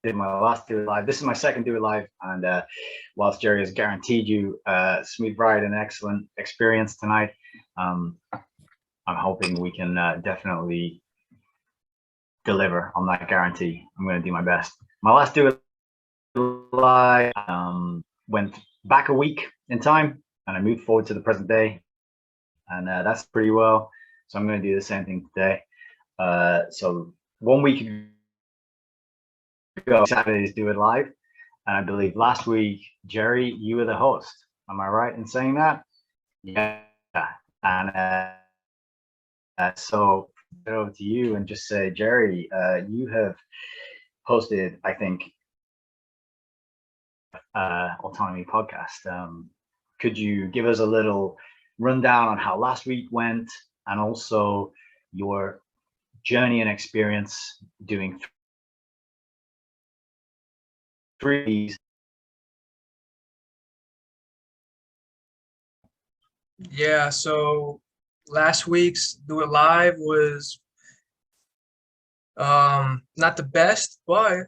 did my last Do It Live. This is my second Do It Live, and whilst Jerry has guaranteed you a smooth ride and excellent experience tonight, I'm hoping we can definitely deliver on that guarantee. I'm going to do my best. My last Do It Live went back a week in time, and I moved forward to the present day, and that's pretty well. So I'm going to do the same thing today. So 1 week ago, Saturday's Do It Live, and I believe last week, Jerry, you were the host. Am I right in saying that? Yeah. And so over to you and just say, Jerry, you have hosted, I think, Autonomy podcast. Could you give us a little rundown on how last week went, and also your journey and experience doing three? Yeah, so last week's Do It Live was not the best, but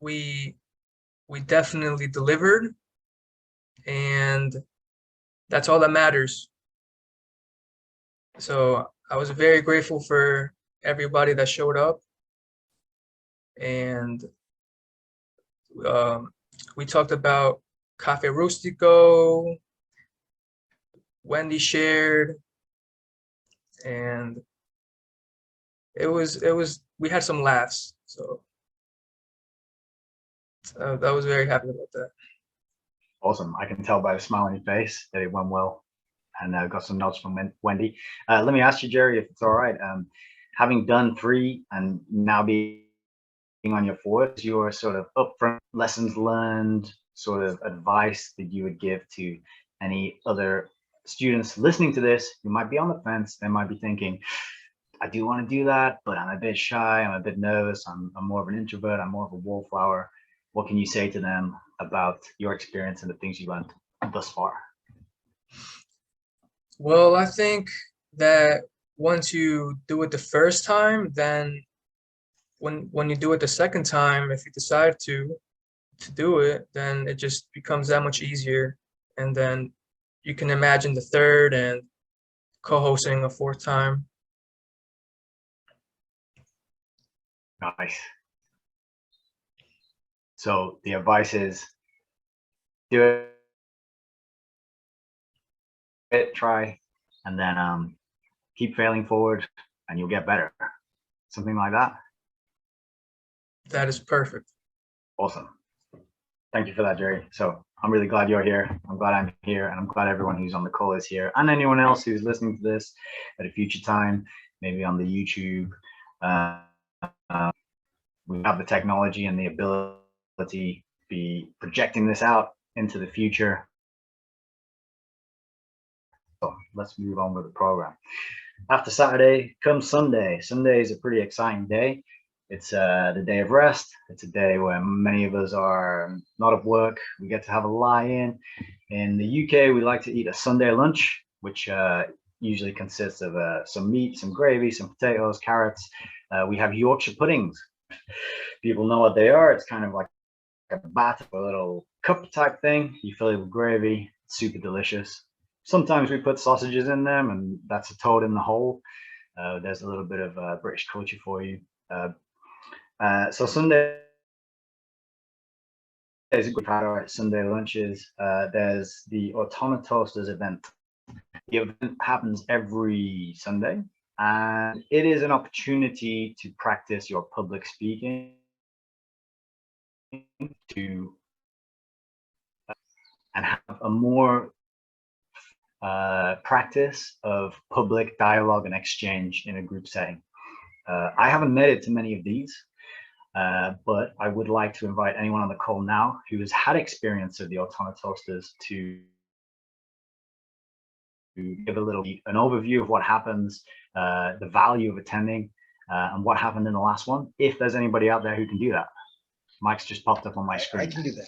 we definitely delivered, and that's all that matters. So I was very grateful for everybody that showed up, and we talked about Cafe Rustico, Wendy shared, and we had some laughs, so I was very happy about that. Awesome. I can tell by the smile on your face that it went well, and got some notes from Wendy. Let me ask you, Jerry, if it's all right. Having done 3 and now being on your 4th, your sort of upfront lessons learned, sort of advice that you would give to any other students listening to this who might be on the fence. They might be thinking, I do want to do that, but I'm a bit shy, I'm a bit nervous, I'm more of an introvert, I'm more of a wallflower. What can you say to them about your experience and the things you learned thus far? Well, I think that once you do it the first time, then when you do it the second time, if you decide to do it, then it just becomes that much easier. And then you can imagine the third and co-hosting a 4th time. Nice. So the advice is do it, try, and then keep failing forward and you'll get better. Something like that. That is perfect. Awesome. Thank you for that, Jerry. So I'm really glad you're here. I'm glad I'm here, and I'm glad everyone who's on the call is here, and anyone else who's listening to this at a future time, maybe on the YouTube. We have the technology and the ability to be projecting this out into the future. So let's move on with the program. After Saturday comes Sunday. Sunday is a pretty exciting day. It's the day of rest. It's a day where many of us are not at work. We get to have a lie-in. In the UK, we like to eat a Sunday lunch, which usually consists of some meat, some gravy, some potatoes, carrots. We have Yorkshire puddings. People know what they are. It's kind of like a bath, a little cup type thing. You fill it with gravy. It's super delicious. Sometimes we put sausages in them, and that's a toad in the hole. There's a little bit of British culture for you. So Sunday is a good part of Sunday lunches. There's the Autonomy Toasters event. The event happens every Sunday, and it is an opportunity to practice your public speaking, and have a more practice of public dialogue and exchange in a group setting. I haven't made it to many of these, but I would like to invite anyone on the call now who has had experience of the Autonomy Toasters to give an overview of what happens, the value of attending, and what happened in the last one. If there's anybody out there who can do that. Mike's just popped up on my screen. I can do that.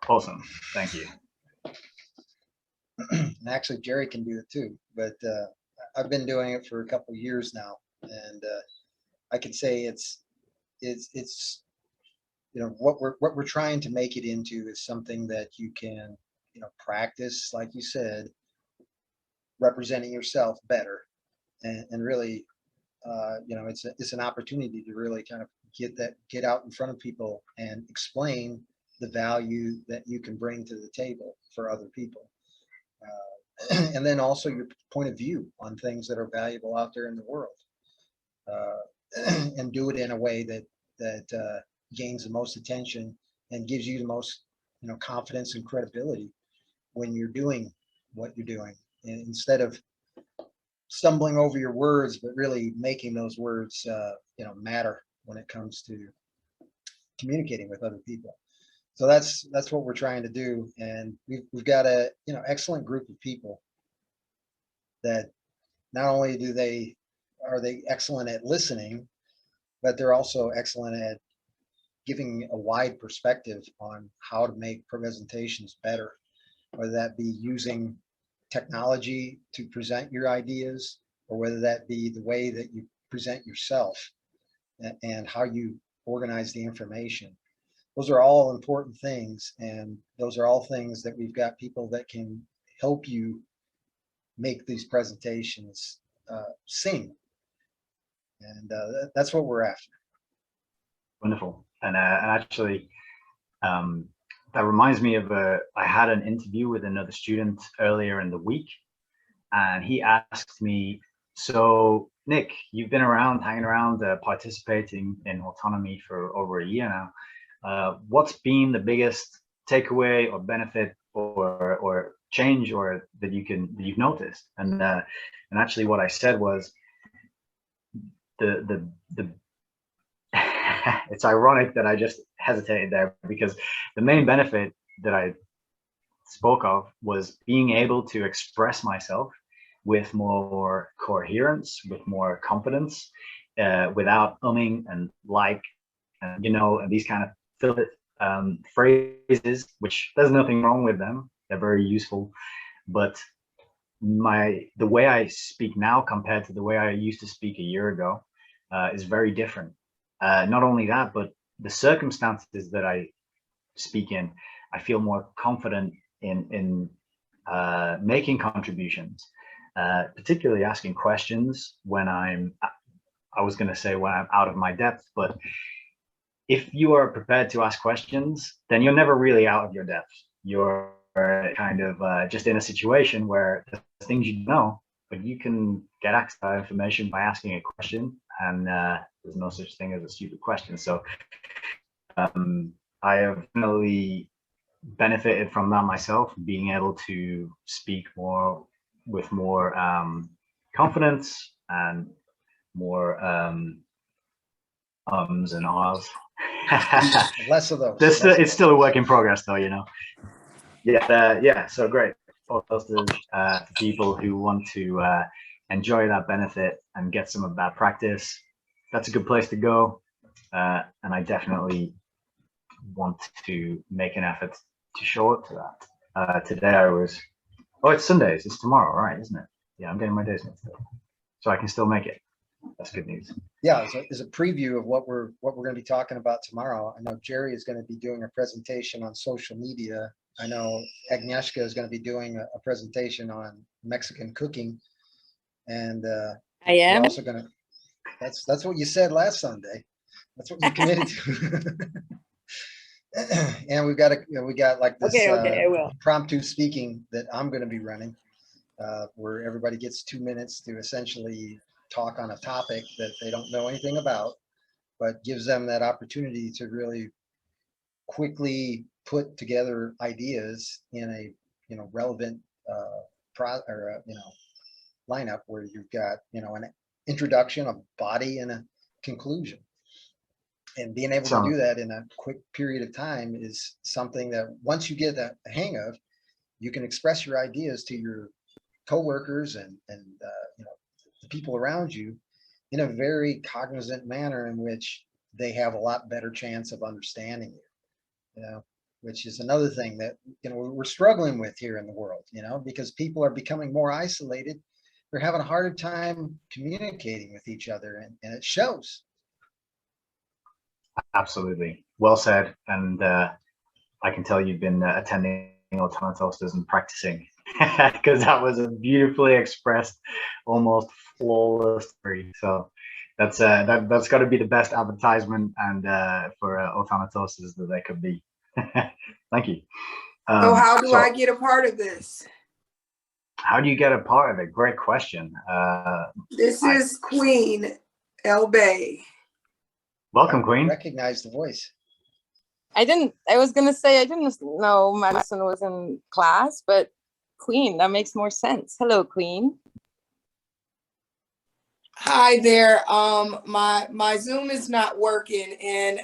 Awesome. Thank you. And actually, Jerry can do it too. But I've been doing it for a couple of years now, and I can say it's you know, what we're trying to make it into is something that you can, you know, practice, like you said, representing yourself better, and really, you know, it's an opportunity to really kind of get out in front of people and explain the value that you can bring to the table for other people. And then also your point of view on things that are valuable out there in the world, and do it in a way that gains the most attention and gives you the most, you know, confidence and credibility when you're doing what you're doing, and instead of stumbling over your words, but really making those words, you know, matter when it comes to communicating with other people. So that's what we're trying to do, and we've got a, you know, excellent group of people that not only are they excellent at listening, but they're also excellent at giving a wide perspective on how to make presentations better, whether that be using technology to present your ideas, or whether that be the way that you present yourself and how you organize the information. Those are all important things, and those are all things that we've got people that can help you make these presentations sing, and that's what we're after. Wonderful. And actually, that reminds me of I had an interview with another student earlier in the week, and he asked me, so Nick, you've been around, hanging around, participating in autonomy for over a year now. What's been the biggest takeaway or benefit or change or that you've noticed? And actually what I said was the it's ironic that I just hesitated there, because the main benefit that I spoke of was being able to express myself with more coherence, with more confidence, without umming and you know, and these kind of filled phrases, which there's nothing wrong with them. They're very useful, but the way I speak now compared to the way I used to speak a year ago is very different. Not only that, but the circumstances that I speak in, I feel more confident in making contributions, particularly asking questions when I was going to say when I'm out of my depth, but if you are prepared to ask questions, then you're never really out of your depth. You're kind of just in a situation where there's things you know, but you can get access to information by asking a question, and there's no such thing as a stupid question. So I have definitely benefited from that myself, being able to speak with more confidence and more ums and ahs. Less of those. It's still a work in progress, though, you know. Yeah. So great. To people who want to enjoy that benefit and get some of that practice, that's a good place to go. And I definitely want to make an effort to show up to that. Today it's Sundays. It's tomorrow, right? Isn't it? Yeah, I'm getting my days mixed up, so I can still make it. That's good news. Yeah, as a preview of what we're going to be talking about tomorrow, I know Jerry is going to be doing a presentation on social media. I know Agnieszka is going to be doing a presentation on Mexican cooking, and I am also going to. That's what you said last Sunday. That's what you committed to. And we got like this okay, I will. impromptu speaking that I'm going to be running, where everybody gets 2 minutes to essentially talk on a topic that they don't know anything about, but gives them that opportunity to really quickly put together ideas in a, you know, relevant lineup where you've got, you know, an introduction, a body, and a conclusion. And being able to do that in a quick period of time is something that once you get the hang of, you can express your ideas to your coworkers and you know, the people around you in a very cognizant manner in which they have a lot better chance of understanding you, you know, which is another thing that, you know, we're struggling with here in the world, you know, because people are becoming more isolated. They're having a harder time communicating with each other, and it shows. Absolutely. Well said. And I can tell you've been attending Autonomous Toasters and practicing, because that was a beautifully expressed, almost flawless story. So that's got to be the best advertisement and for Autonomous Toasters that they could be. Thank you. So how do I get a part of this? How do you get a part of it? Great question. This is Queen El Bay. Welcome, Queen. Recognize the voice. I was gonna say I didn't know Madison was in class, but Queen, that makes more sense. Hello, Queen. Hi there. My Zoom is not working, and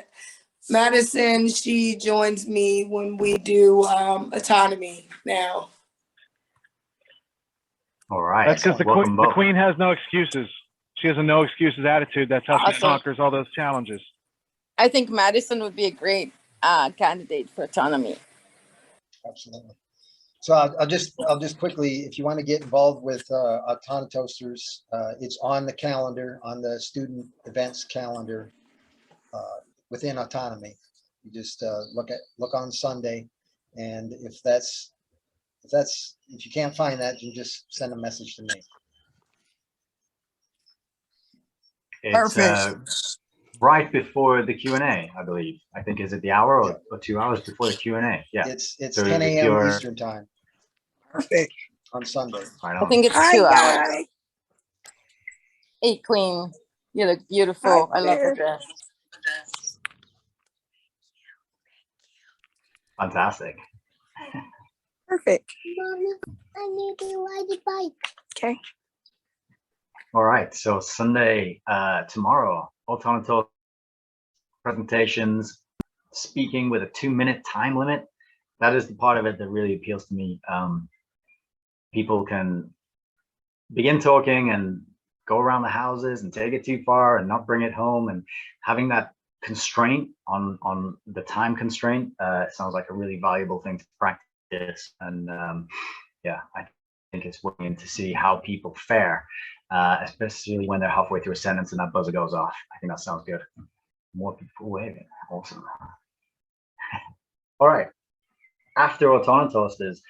Madison, she joins me when we do autonomy now. All right. That's because the queen has no excuses. She has a no excuses attitude. That's how she conquers all those challenges. I think Madison would be a great candidate for autonomy. Absolutely. So I'll just quickly, if you want to get involved with Autonomous Toasters, it's on the calendar, on the student events calendar within Autonomy. You just look on Sunday, and if you can't find that, you just send a message to me. It's right before the Q&A, I believe. I think, is it the hour or 2 hours before the Q&A? Yeah. It's So 10 a.m. Eastern time. Perfect. On Sunday. Right I on. think it's Hi, 2 hours. guys. Hey, Queen, you look beautiful. Hi I love there. the dress. Fantastic. Perfect. Mommy, I need to ride the bike. Okay. All right. So Sunday, tomorrow, Autonomous presentations, speaking with a 2-minute time limit. That is the part of it that really appeals to me. People can begin talking and go around the houses and take it too far and not bring it home, and having that constraint on the time constraint sounds like a really valuable thing to practice. And yeah, I think it's working to see how people fare, especially when they're halfway through a sentence and that buzzer goes off. I think that sounds good. More people waving. Awesome. All right. After Autonomous Toasters,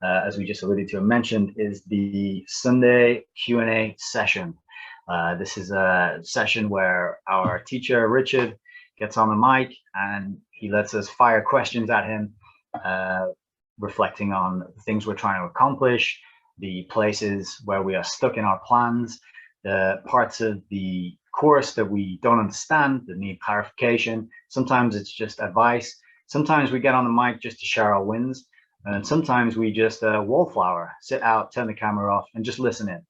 as we just alluded to and mentioned, is the Sunday Q&A session. This is a session where our teacher, Richard, gets on the mic and he lets us fire questions at him, reflecting on the things we're trying to accomplish, the places where we are stuck in our plans, the parts of the course that we don't understand, that need clarification. Sometimes it's just advice. Sometimes we get on the mic just to share our wins. And sometimes we just wallflower, sit out, turn the camera off, and just listen in.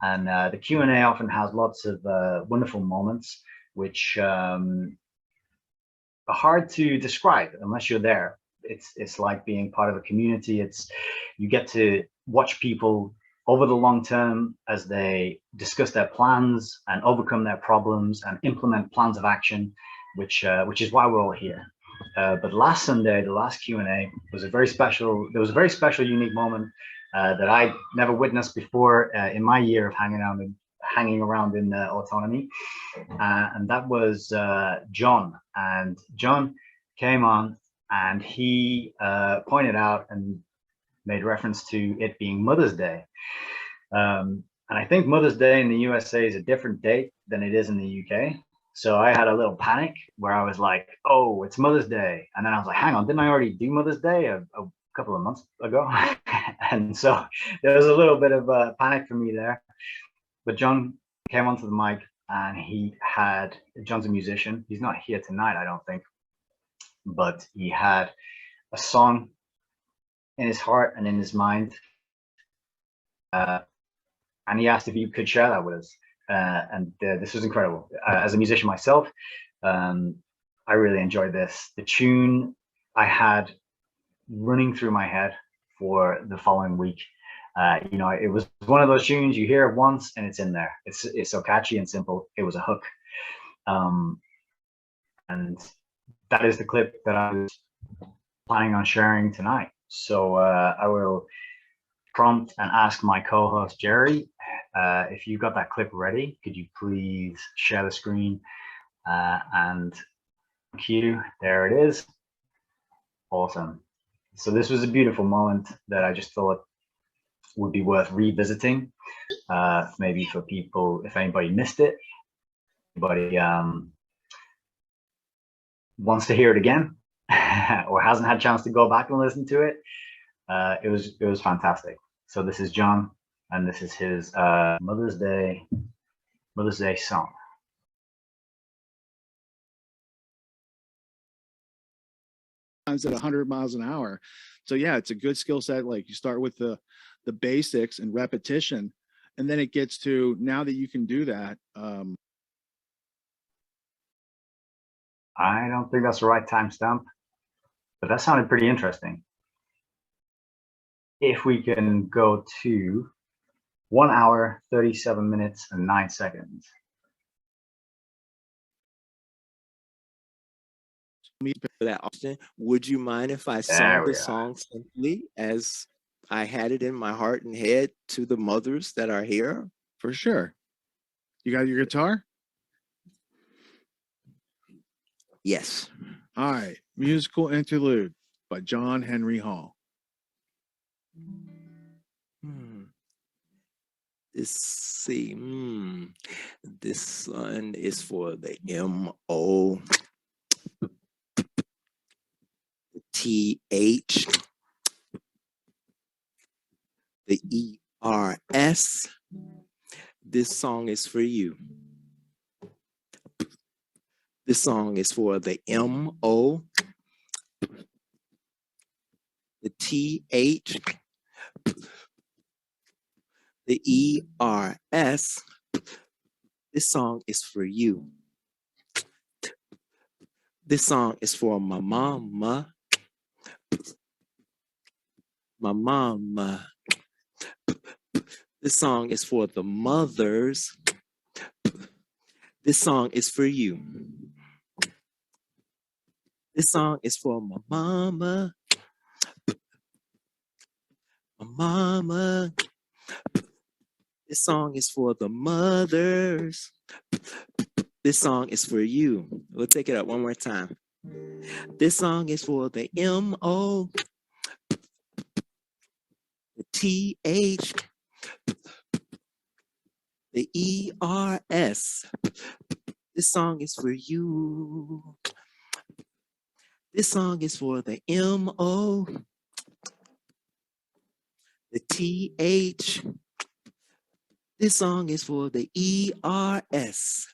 And the Q&A often has lots of wonderful moments, which are hard to describe unless you're there. It's like being part of a community. You get to watch people over the long term as they discuss their plans and overcome their problems and implement plans of action, which is why we're all here. But last Sunday, the last Q&A was a very special. There was a very special, unique moment that I never witnessed before in my year of hanging around in Autonomy, and that was John. And John came on, and he pointed out and made reference to it being Mother's Day. And I think Mother's Day in the USA is a different date than it is in the UK. So I had a little panic where I was like, oh, it's Mother's Day. And then I was like, hang on, didn't I already do Mother's Day a couple of months ago? And so there was a little bit of a panic for me there. But John came onto the mic, and John's a musician. He's not here tonight, I don't think. But he had a song in his heart and in his mind. And he asked if he could share that with us. And this was incredible. As a musician myself, I really enjoyed this. The tune I had running through my head for the following week. It was one of those tunes you hear once and it's in there. It's so catchy and simple. It was a hook. And that is the clip that I was planning on sharing tonight. So I will prompt and ask my co-host Jerry, if you got that clip ready, could you please share the screen and cue. There it is. Awesome. So this was a beautiful moment that I just thought would be worth revisiting. Maybe for people, if anybody missed it, anybody wants to hear it again or hasn't had a chance to go back and listen to it, it was fantastic. So this is John, and this is his Mother's Day song. At 100 miles an hour. So yeah, it's a good skill set. Like you start with the basics and repetition, and then it gets to now that you can do that. I don't think that's the right timestamp, but that sounded pretty interesting. If we can go to 1 hour, 37 minutes and 9 seconds. Me for that option. Would you mind if I sung the song simply as I had it in my heart and head to the mothers that are here? For sure. You got your guitar? Yes. All right. Musical interlude by John Henry Hall. This one is for the M-O T-H, the E-R-S. This song is for you. This song is for the M-O, the T-H, the E-R-S. This song is for you. This song is for my mama. My mama. This song is for the mothers. This song is for you. This song is for my mama. My mama. This song is for the mothers. This song is for you. We'll take it up one more time. This song is for the M-O, the T-H, the E-R-S. This song is for you. This song is for the M-O, the T-H. This song is for the E-R-S.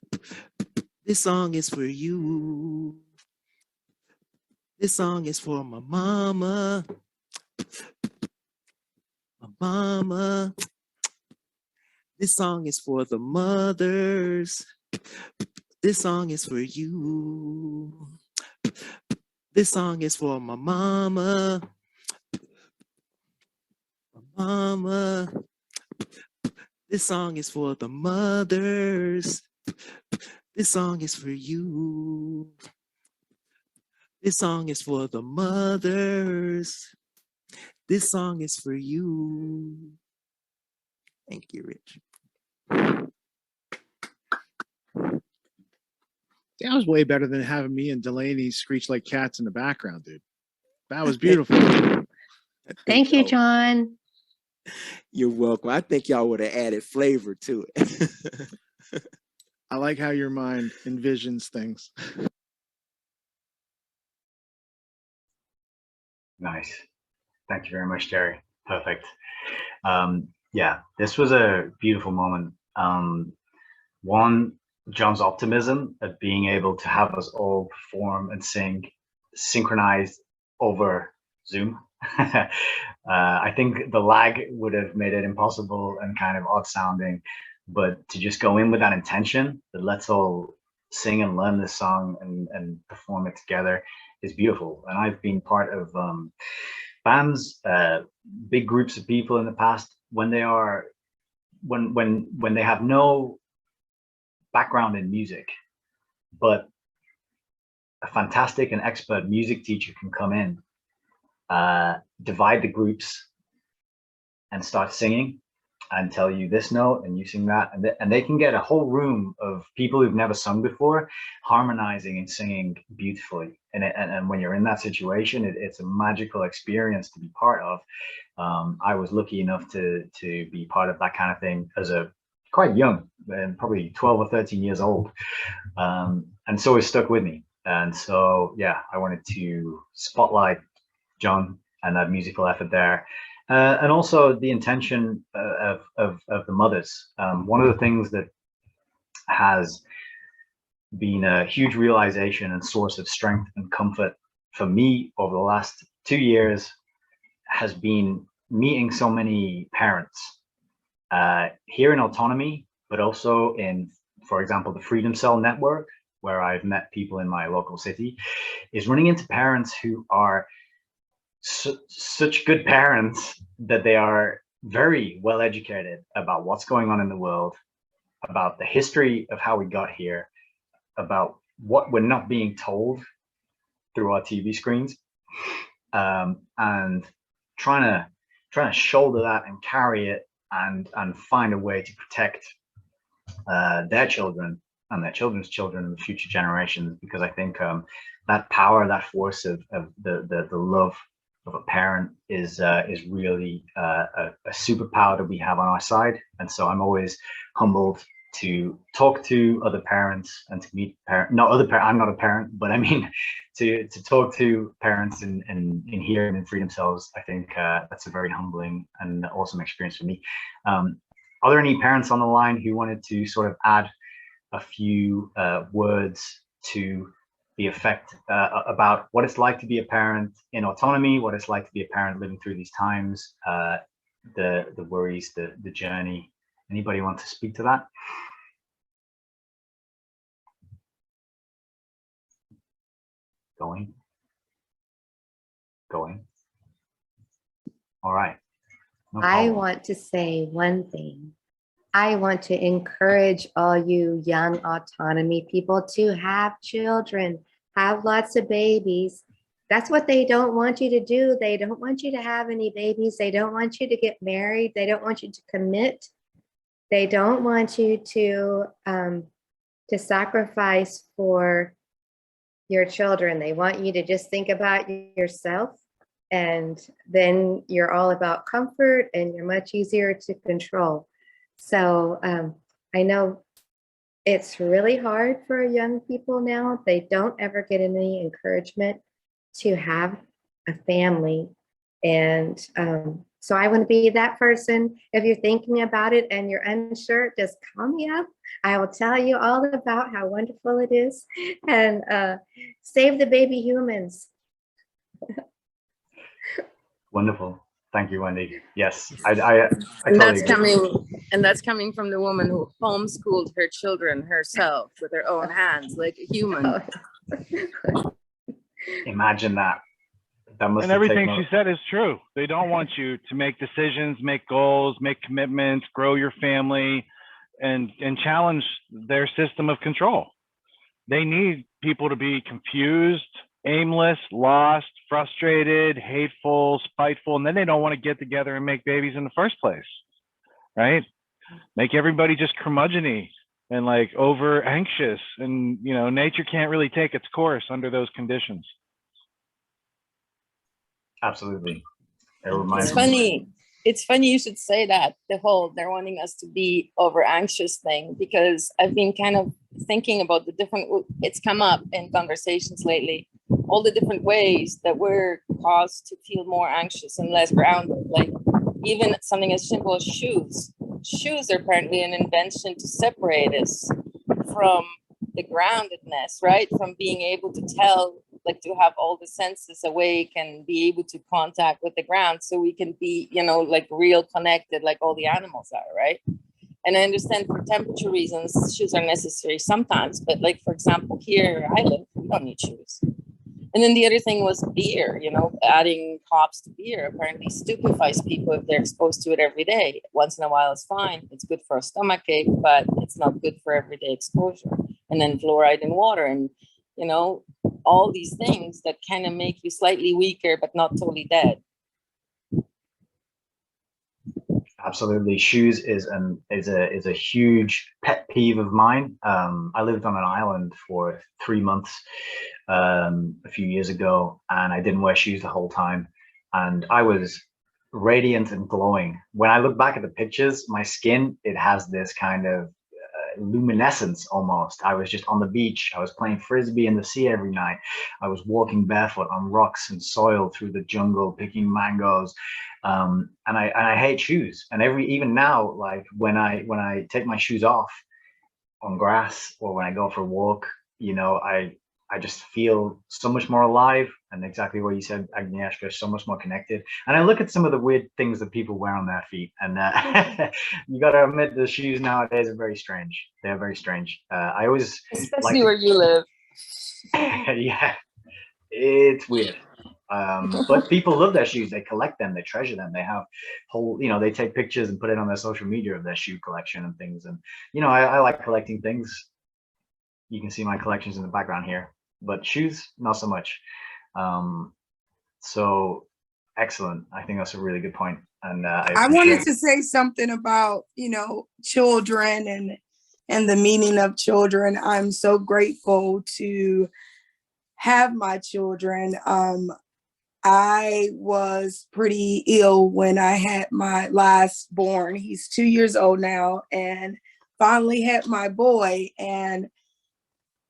This song is for you. This song is for my mama. My mama. This song is for the mothers. This song is for you. This song is for my mama. My mama. This song is for the mothers. This song is for you. This song is for the mothers. This song is for you. Thank you, Rich. That was way better than having me and Delaney screech like cats in the background, dude. That was beautiful. Thank you, John. You're welcome. I think y'all would have added flavor to it. I like how your mind envisions things. Nice. Thank you very much, Jerry. Perfect. Yeah, this was a beautiful moment. One, John's optimism at being able to have us all perform and sing synchronized over Zoom. I think the lag would have made it impossible and kind of odd sounding, but to just go in with that intention that let's all sing and learn this song and perform it together is beautiful. And I've been part of bands, big groups of people in the past when they are when they have no background in music, but a fantastic and expert music teacher can come in, divide the groups and start singing. and tell you this note and you sing that, and they can get a whole room of people who've never sung before harmonizing and singing beautifully. And when you're in that situation, it's a magical experience to be part of. I was lucky enough to be part of that kind of thing as a quite young, and probably 12 or 13 years old, and so it stuck with me. And so yeah, I wanted to spotlight John and that musical effort there. And also the intention of the mothers. One of the things that has been a huge realization and source of strength and comfort for me over the last 2 years has been meeting so many parents here in Autonomy, but also in, for example, the Freedom Cell network, where I've met people in my local city, is running into parents who are such good parents that they are very well educated about what's going on in the world, about the history of how we got here, about what we're not being told through our TV screens, and trying to shoulder that and carry it and find a way to protect their children and their children's children and future generations, because I think that power, that force of the love of a parent is really a superpower that we have on our side. And so I'm always humbled to talk to other parents and to meet I'm not a parent, but I mean to talk to parents in here and in Freedom Cells. I think that's a very humbling and awesome experience for me. Are there any parents on the line who wanted to sort of add a few words to the effect about what it's like to be a parent in Autonomy, what it's like to be a parent living through these times, the worries, the journey? Anybody want to speak to that? Going. All right. No I problem. want to say one thing. I want to encourage all you young Autonomy people to have children, have lots of babies. That's what they don't want you to do. They don't want you to have any babies. They don't want you to get married. They don't want you to commit. They don't want you to sacrifice for your children. They want you to just think about yourself, and then you're all about comfort and you're much easier to control. So I know it's really hard for young people now. They don't ever get any encouragement to have a family. And so I want to be that person. If you're thinking about it and you're unsure, just call me up. I will tell you all about how wonderful it is, and save the baby humans. Wonderful. Thank you, Wendy. Yes, I And totally that's agree. coming from the woman who homeschooled her children herself with her own hands, like a human. Imagine that. That must And have everything taken she said is true. They don't want you to make decisions, make goals, make commitments, grow your family, and challenge their system of control. They need people to be confused, aimless, lost, frustrated, hateful, spiteful, and then they don't want to get together and make babies in the first place, right? Make everybody just curmudgeon-y and like over anxious, and you know, nature can't really take its course under those conditions. Absolutely. It reminds It's me. funny. It's funny you should say that, the whole they're wanting us to be over anxious thing, because I've been kind of thinking about the different, it's come up in conversations lately, all the different ways that we're caused to feel more anxious and less grounded. Like even something as simple as shoes. Shoes are apparently an invention to separate us from the groundedness, right? From being able to tell, like to have all the senses awake and be able to contact with the ground, so we can be, you know, like real connected, like all the animals are, right? And I understand for temperature reasons, shoes are necessary sometimes, but like, for example, here I live, we don't need shoes. And then the other thing was beer, you know, adding hops to beer apparently stupefies people if they're exposed to it every day. Once in a while it's fine. It's good for a stomachache, but it's not good for everyday exposure. And then fluoride in water, and, you know, all these things that kind of make you slightly weaker, but not totally dead. Absolutely. Shoes is a huge pet peeve of mine. I lived on an island for 3 months a few years ago, and I didn't wear shoes the whole time. And I was radiant and glowing. When I look back at the pictures, my skin, it has this kind of luminescence almost. I was just on the beach. I was playing frisbee in the sea every night. I was walking barefoot on rocks and soil through the jungle, picking mangoes. And I hate shoes. And even now, like when I take my shoes off on grass or when I go for a walk, you know, I just feel so much more alive, and exactly what you said, Agnieszka, so much more connected. And I look at some of the weird things that people wear on their feet, and you got to admit the shoes nowadays are very strange. They're very strange. I always Especially like where you live. yeah, it's weird. But people love their shoes. They collect them. They treasure them. They have whole, you know, they take pictures and put it on their social media of their shoe collection and things. And, you know, I like collecting things. You can see my collections in the background here, but shoes, not so much. So excellent. I think that's a really good point. And I wanted to say something about, you know, children and the meaning of children. I'm so grateful to have my children. I was pretty ill when I had my last born. He's 2 years old now, and finally had my boy. And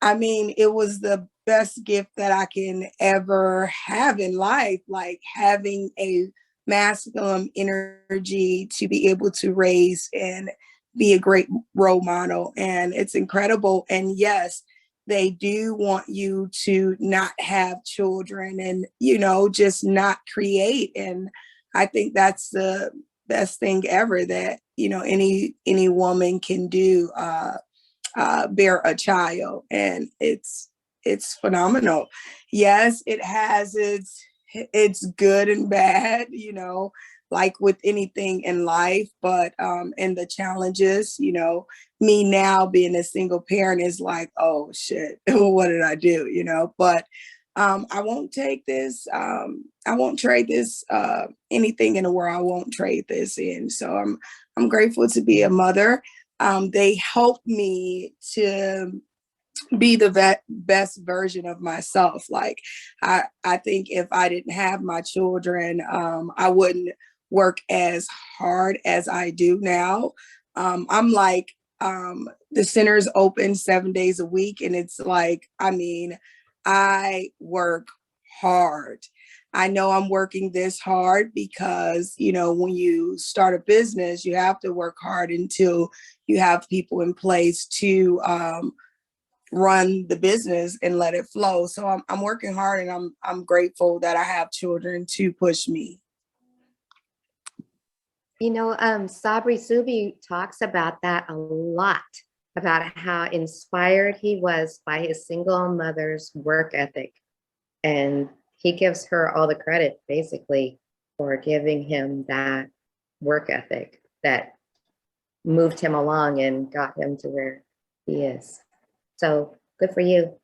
I mean, it was the best gift that I can ever have in life, like having a masculine energy to be able to raise and be a great role model. And it's incredible. And yes, they do want you to not have children and, you know, just not create. And I think that's the best thing ever that, you know, any woman can do, bear a child. And it's phenomenal. Yes, it has it's good and bad, you know, like with anything in life, but and the challenges, you know, me now being a single parent is like, oh shit, what did I do, you know? But I won't take this, I won't trade this, anything in the world, I won't trade this in. So I'm grateful to be a mother. They helped me to be the best version of myself. Like I think if I didn't have my children, I wouldn't work as hard as I do now. I'm like, the center's open 7 days a week, and it's like, I mean, I work hard. I know I'm working this hard because, you know, when you start a business, you have to work hard until you have people in place to run the business and let it flow. So I'm working hard, and I'm grateful that I have children to push me. You know, Sabri Subi talks about that a lot, about how inspired he was by his single mother's work ethic. And he gives her all the credit, basically, for giving him that work ethic that moved him along and got him to where he is. So good for you.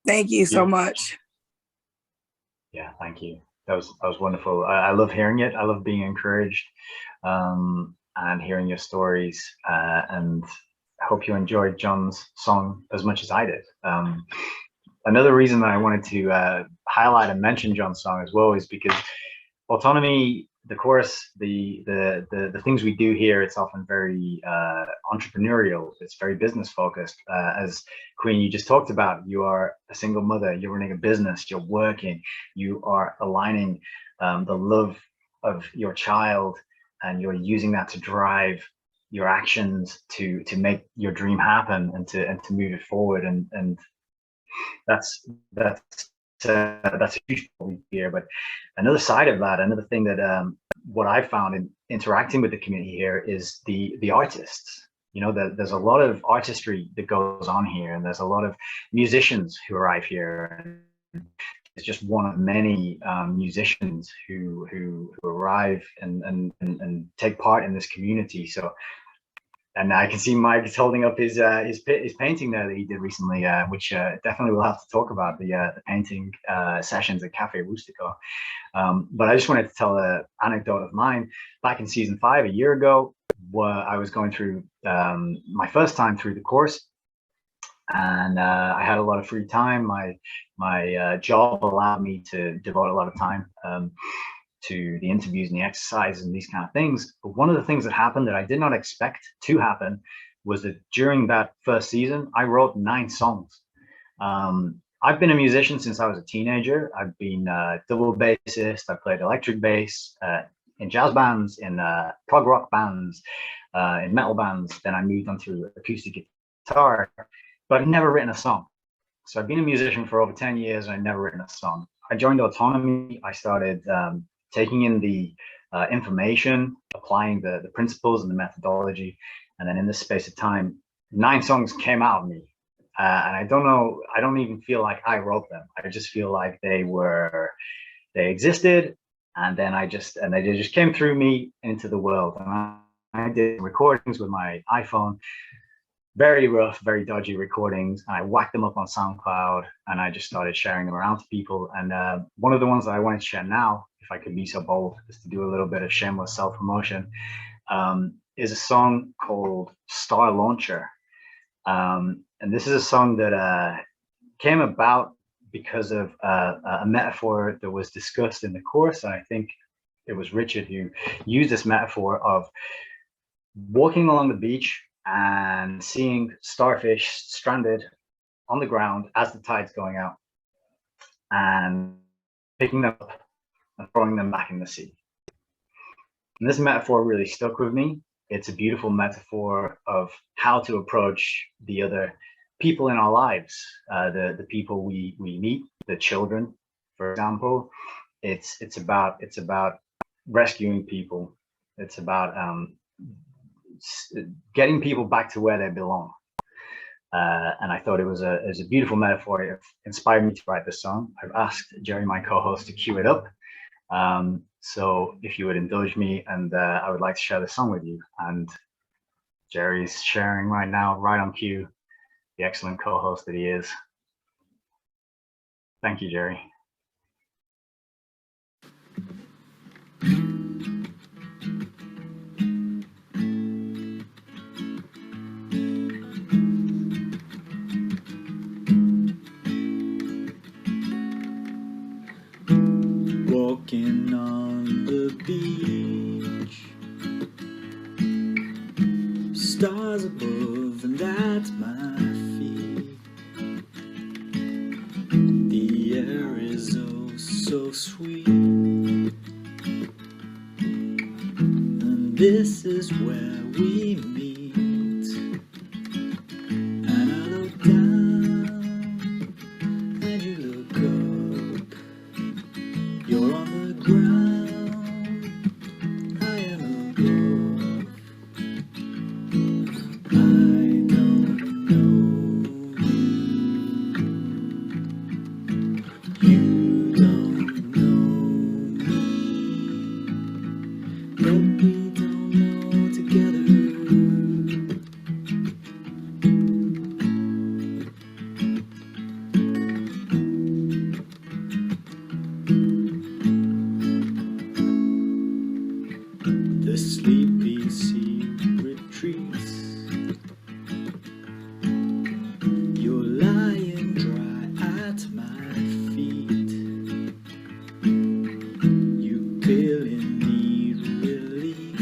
Thank you so much. Yeah, thank you. That was wonderful. I love hearing it. I love being encouraged and hearing your stories. And I hope you enjoyed John's song as much as I did. Another reason that I wanted to highlight and mention John's song as well is because autonomy, the chorus, the things we do here, it's often very entrepreneurial. It's very business focused. As Queen, you just talked about, you are a single mother, you're running a business, you're working, you are aligning the love of your child, and you're using that to drive your actions to make your dream happen and to move it forward. And that's a huge point here. But another side of that, another thing that what I found in interacting with the community here is the artists. You know, there's a lot of artistry that goes on here, and there's a lot of musicians who arrive here. And it's just one of many musicians who arrive and take part in this community. So And I can see Mike's holding up his painting there that he did recently, which definitely we'll have to talk about, the painting sessions at Cafe Rustico. But I just wanted to tell an anecdote of mine. Back in season 5, a year ago, I was going through my first time through the course, and I had a lot of free time. My job allowed me to devote a lot of time to the interviews and the exercises and these kind of things. But one of the things that happened that I did not expect to happen was that during that first season, I wrote 9 songs. I've been a musician since I was a teenager. I've been a double bassist. I played electric bass in jazz bands, in prog rock bands, in metal bands. Then I moved on to acoustic guitar, but I've never written a song. So I've been a musician for over 10 years and I've never written a song. I joined Autonomy. I started taking in the information, applying the principles and the methodology. And then in this space of time, 9 songs came out of me. And I don't even feel like I wrote them. I just feel like they existed. And then they just came through me into the world. And I did recordings with my iPhone, very rough, very dodgy recordings. And I whacked them up on SoundCloud and I just started sharing them around to people. And one of the ones that I wanted to share now, if I could be so bold, is to do a little bit of shameless self-promotion, is a song called Star Launcher. And this is a song that came about because of a metaphor that was discussed in the course. And I think it was Richard who used this metaphor of walking along the beach and seeing starfish stranded on the ground as the tide's going out, and picking them up and throwing them back in the sea. And this metaphor really stuck with me. It's a beautiful metaphor of how to approach the other people in our lives, the people we meet, the children, for example. It's about rescuing people. It's about getting people back to where they belong. And I thought it was a beautiful metaphor. It inspired me to write this song. I've asked Jerry, my co-host, to cue it up. So if you would indulge me, and I would like to share the song with you. And Jerry's sharing right now, right on cue, the excellent co-host that he is. Thank you, Jerry. Walking on the beach, stars above and at my feet. The air is oh so sweet, and this is where we meet. And I look down and you look up. You're on the ground, I am above. I don't know you, you don't know me, but we don't know together. The sleepy sea retreats. You're lying dry at my feet. You clearly need relief,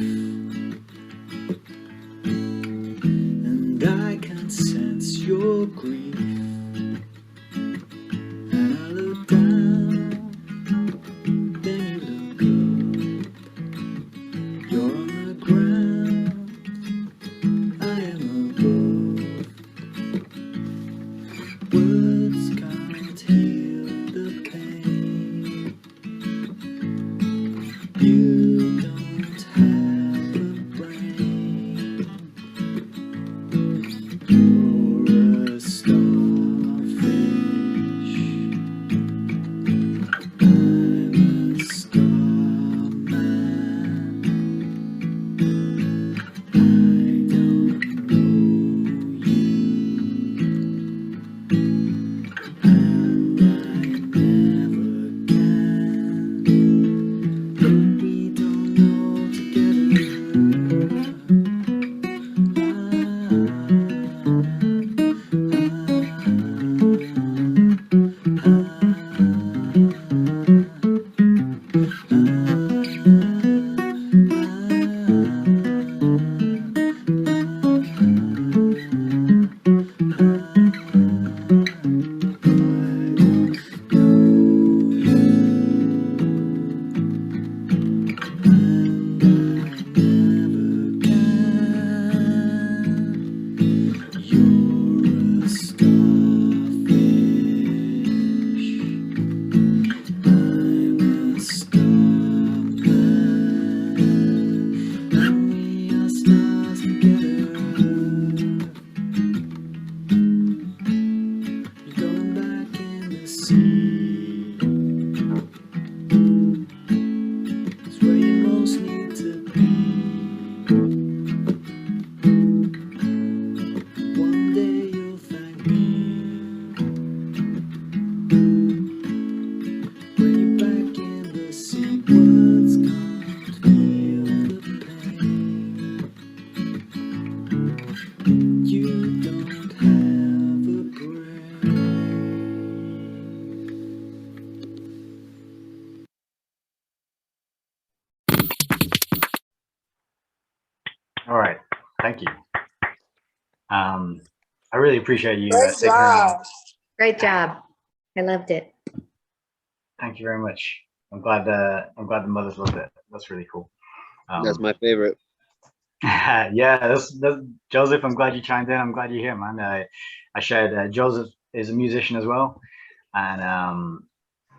and I can sense your grief. And I look down, then you look up. You're on the ground, I am above. Words can't heal sea. It's where you most need to be. One day you'll thank me when you're back in the sea. Words can't heal the pain. You don't have a brain. All right, thank you. I really appreciate you Great sticking around. job. Great job. I loved it. Thank you very much. I'm glad the mothers loved it. That's really cool. That's my favorite. Yeah, that's Joseph. I'm glad you chimed in. I'm glad you're here, man. I shared Joseph is a musician as well, and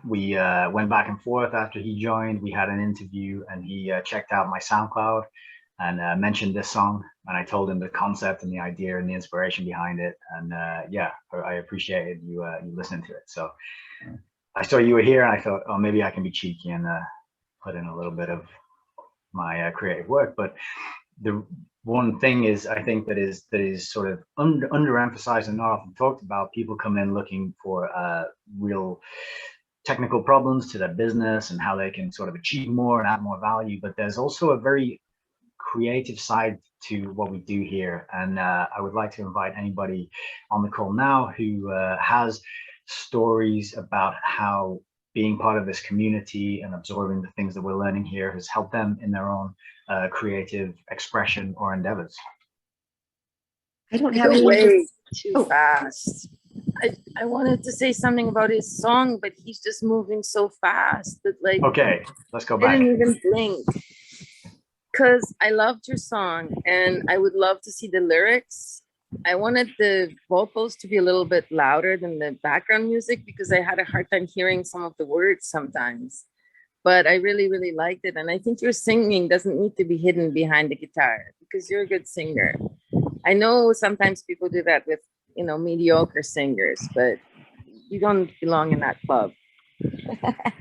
we went back and forth after he joined. We had an interview, and he checked out my SoundCloud and mentioned this song. And I told him the concept and the idea and the inspiration behind it. And yeah, I appreciated you listening to it. So I saw you were here, and I thought, oh, maybe I can be cheeky and put in a little bit of my creative work. But the one thing is, I think that is sort of underemphasized and not often talked about. People come in looking for real technical problems to their business and how they can sort of achieve more and add more value. But there's also a very creative side to what we do here. And I would like to invite anybody on the call now who has stories about how being part of this community and absorbing the things that we're learning here has helped them in their own creative expression or endeavors. I don't have You're any. way too fast. I wanted to say something about his song, but he's just moving so fast that like Okay, let's go I back. didn't even blink. Because I loved your song and I would love to see the lyrics. I wanted the vocals to be a little bit louder than the background music because I had a hard time hearing some of the words sometimes. But I really, really liked it. And I think your singing doesn't need to be hidden behind the guitar because you're a good singer. I know sometimes people do that with, you know, mediocre singers, but you don't belong in that club.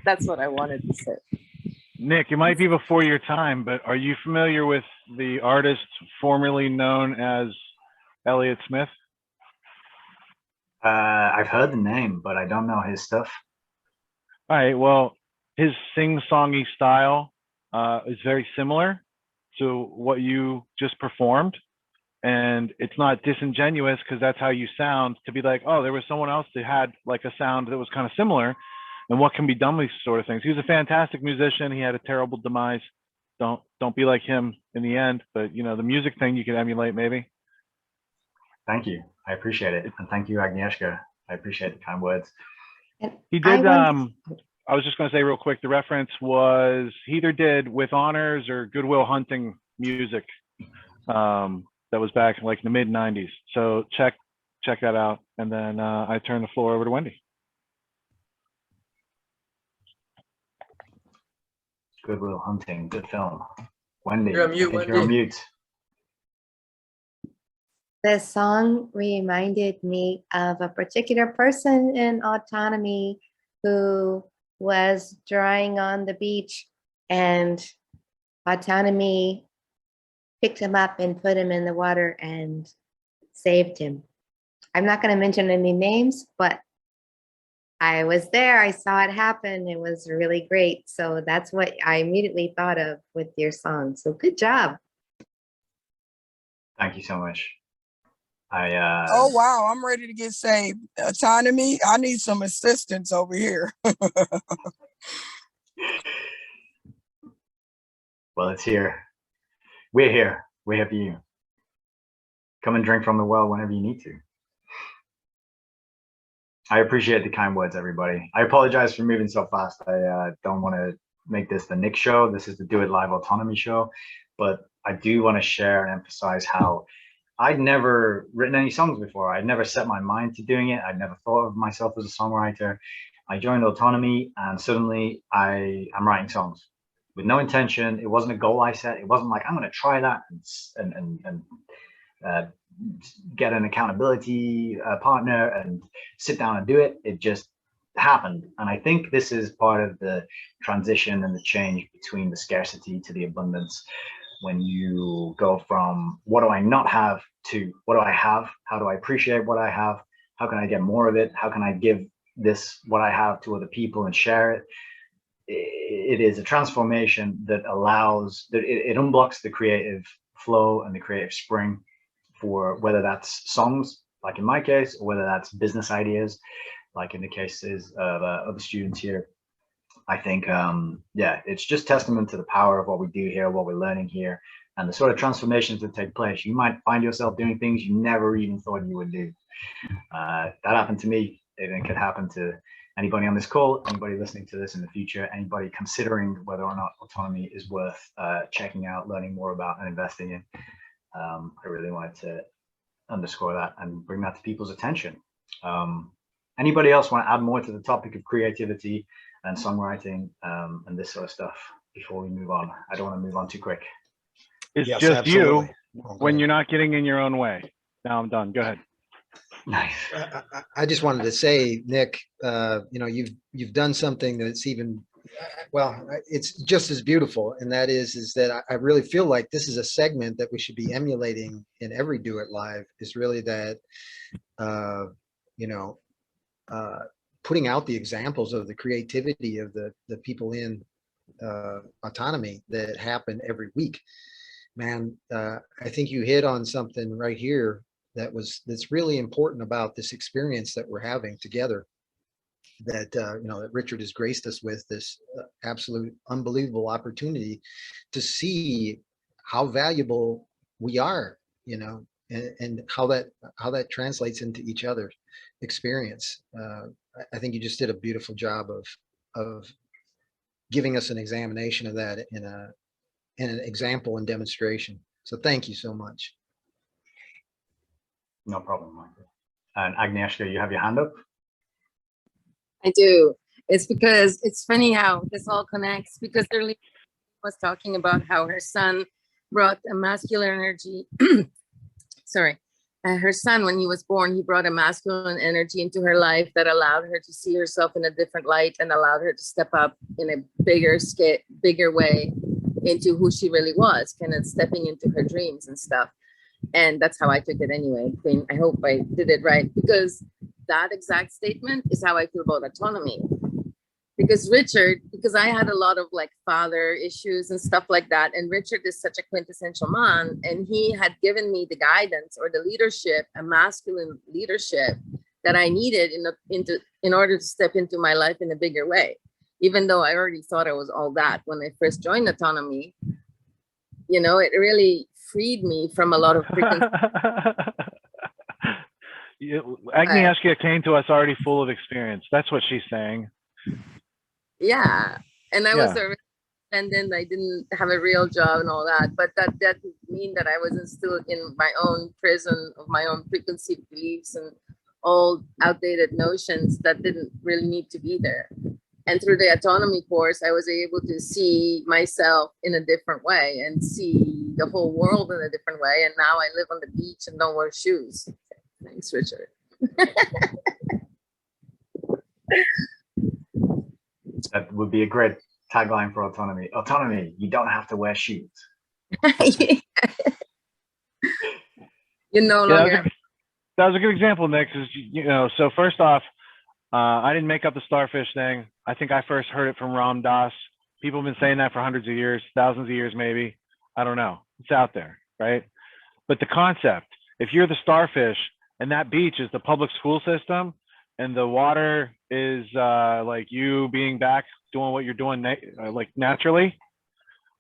That's what I wanted to say. Nick, it might be before your time, but are you familiar with the artist formerly known as Elliott Smith? I've heard the name, but I don't know his stuff. All right, well, his sing-songy style is very similar to what you just performed. And it's not disingenuous because that's how you sound, to be like, oh, there was someone else that had like a sound that was kind of similar. And what can be done with these sort of things. He was a fantastic musician. He had a terrible demise. Don't be like him in the end. But you know, the music thing you can emulate maybe. Thank you. I appreciate it. And thank you, Agnieszka. I appreciate the kind words. He did, I was just going to say real quick, the reference was he either did With Honors or Goodwill Hunting music that was back in like the mid 90s. So check that out. And then I turn the floor over to Wendy. Goodwill Hunting, good film. Wendy, You're on mute, I think you're Wendy. on mute. The song reminded me of a particular person in Autonomy who was drying on the beach, and Autonomy picked him up and put him in the water and saved him. I'm not going to mention any names, but I was there. I saw it happen. It was really great. So that's what I immediately thought of with your song. So good job. Thank you so much. Oh wow, I'm ready to get saved. Autonomy, I need some assistance over here. Well, it's here. We're here. We're here for you. Come and drink from the well whenever you need to. I appreciate the kind words, everybody. I apologize for moving so fast. I don't want to make this the Nick show. This is the Do It Live Autonomy show. But I do want to share and emphasize how I'd never written any songs before. I'd never set my mind to doing it. I'd never thought of myself as a songwriter. I joined Autonomy and suddenly I'm writing songs with no intention. It wasn't a goal I set. It wasn't like, I'm going to try that and get an accountability partner and sit down and do it. It just happened. And I think this is part of the transition and the change between the scarcity to the abundance. When you go from what do I not have to what do I have? How do I appreciate what I have? How can I get more of it? How can I give this, what I have, to other people and share it? It is a transformation that allows, that it unblocks the creative flow and the creative spring for whether that's songs, like in my case, or whether that's business ideas, like in the cases of other students here. I think, yeah, it's just testament to the power of what we do here, what we're learning here, and the sort of transformations that take place. You might find yourself doing things you never even thought you would do. That happened to me. It could happen to anybody on this call, anybody listening to this in the future, anybody considering whether or not autonomy is worth checking out, learning more about, and investing in. I really wanted to underscore that and bring that to people's attention. Anybody else want to add more to the topic of creativity and songwriting and this sort of stuff before we move on? I don't want to move on too quick. It's Yes, just absolutely. you Oh, go when ahead. you're not getting in your own way. Now I'm done. Go ahead. Nice. I just wanted to say, Nick, you know, you've done something that's even, well, it's just as beautiful, and that is that I really feel like this is a segment that we should be emulating in every Do It Live. Is really that, you know, putting out the examples of the creativity of the people in autonomy that happen every week. Man, I think you hit on something right here that's really important about this experience that we're having together, that you know, that Richard has graced us with this absolute unbelievable opportunity to see how valuable we are, you know, and how that translates into each other's experience. I think you just did a beautiful job of giving us an examination of that in an example and demonstration. So thank you so much. No problem, Michael. And Agnieszka, you have your hand up? I do. It's because it's funny how this all connects, because Lily was talking about how her son brought a masculine energy. Sorry. Her son, when he was born, he brought a masculine energy into her life that allowed her to see herself in a different light and allowed her to step up in a bigger way into who she really was, kind of stepping into her dreams and stuff. And that's how I took it anyway. Queen, I hope I did it right, because that exact statement is how I feel about autonomy. Because I had a lot of like father issues and stuff like that. And Richard is such a quintessential man. And he had given me the guidance or the leadership, a masculine leadership that I needed in order to step into my life in a bigger way. Even though I already thought I was all that when I first joined autonomy, you know, it really freed me from a lot of freaking. Agnieszka came to us already full of experience. That's what she's saying. Yeah. And I was a independent. I didn't have a real job and all that. But that didn't mean that I wasn't still in my own prison of my own preconceived beliefs and old outdated notions that didn't really need to be there. And through the autonomy course, I was able to see myself in a different way and see the whole world in a different way. And now I live on the beach and don't wear shoes. Thanks, Richard. That would be a great tagline for autonomy. Autonomy, you don't have to wear shoes. You no longer. That was a good example, Nick. Because you know, so first off, I didn't make up the starfish thing. I think I first heard it from Ram Dass. People have been saying that for hundreds of years, thousands of years, maybe. I don't know. It's out there, right? But the concept, if you're the starfish and that beach is the public school system, and the water is like you being back doing what you're doing like naturally,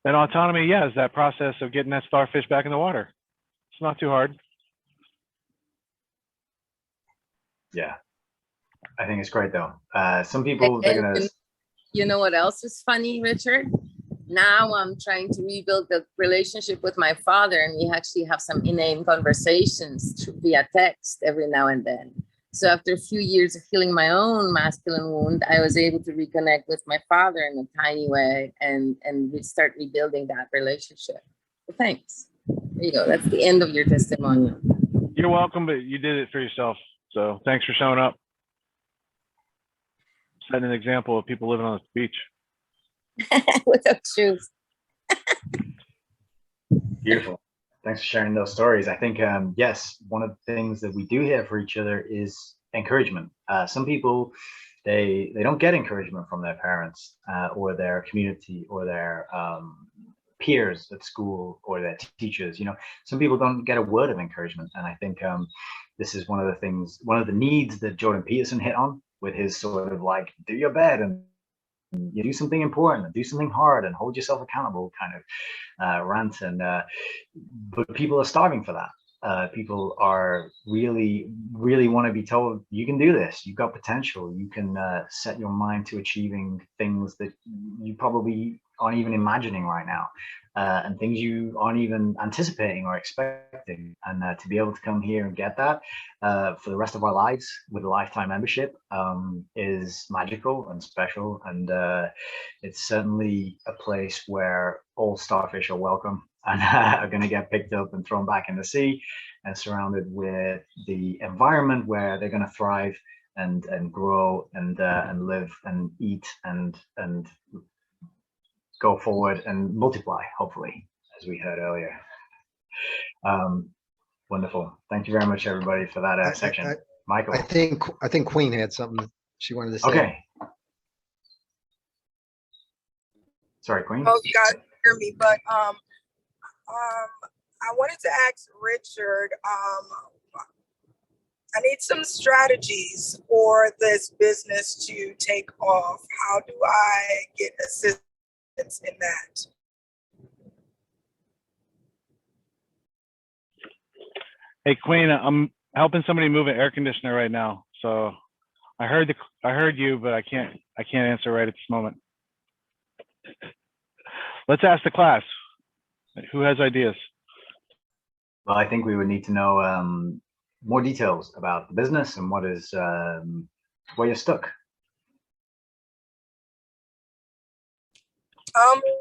then autonomy, yeah, is that process of getting that starfish back in the water. It's not too hard. Yeah, I think it's great though. Some people, they're gonna. You know what else is funny, Richard? Now I'm trying to rebuild the relationship with my father, and we actually have some inane conversations via text every now and then. So after a few years of healing my own masculine wound, I was able to reconnect with my father in a tiny way and start rebuilding that relationship. So thanks. There you go. That's the end of your testimonial. You're welcome, but you did it for yourself. So thanks for showing up. setting an example of people living on the beach. Without shoes. Beautiful. Thanks for sharing those stories. I think, yes, one of the things that we do here for each other is encouragement. Some people, they don't get encouragement from their parents or their community or their peers at school or their teachers. You know, some people don't get a word of encouragement. And I think this is one of the things, one of the needs that Jordan Peterson hit on with his sort of like, do your bed and you do something important and do something hard and hold yourself accountable kind of rant. And but people are starving for that. People are really want to be told, you can do this, you've got potential, you can set your mind to achieving things that you probably aren't even imagining right now, and things you aren't even anticipating or expecting. And to be able to come here and get that for the rest of our lives with a lifetime membership is magical and special. And it's certainly a place where all starfish are welcome and are going to get picked up and thrown back in the sea and surrounded with the environment where they're going to thrive and grow and live and eat and go forward and multiply, hopefully, as we heard earlier. Wonderful. Thank you very much, everybody, for that section. Michael. I think Queen had something she wanted to say. Okay. Sorry, Queen. Oh, you guys hear me, but I wanted to ask Richard, I need some strategies for this business to take off. How do I get assistance in that? Hey, Queen, I'm helping somebody move an air conditioner right now. So I heard you, but I can't answer right at this moment. Let's ask the class. Who has ideas? Well, I think we would need to know more details about the business and what is where you're stuck.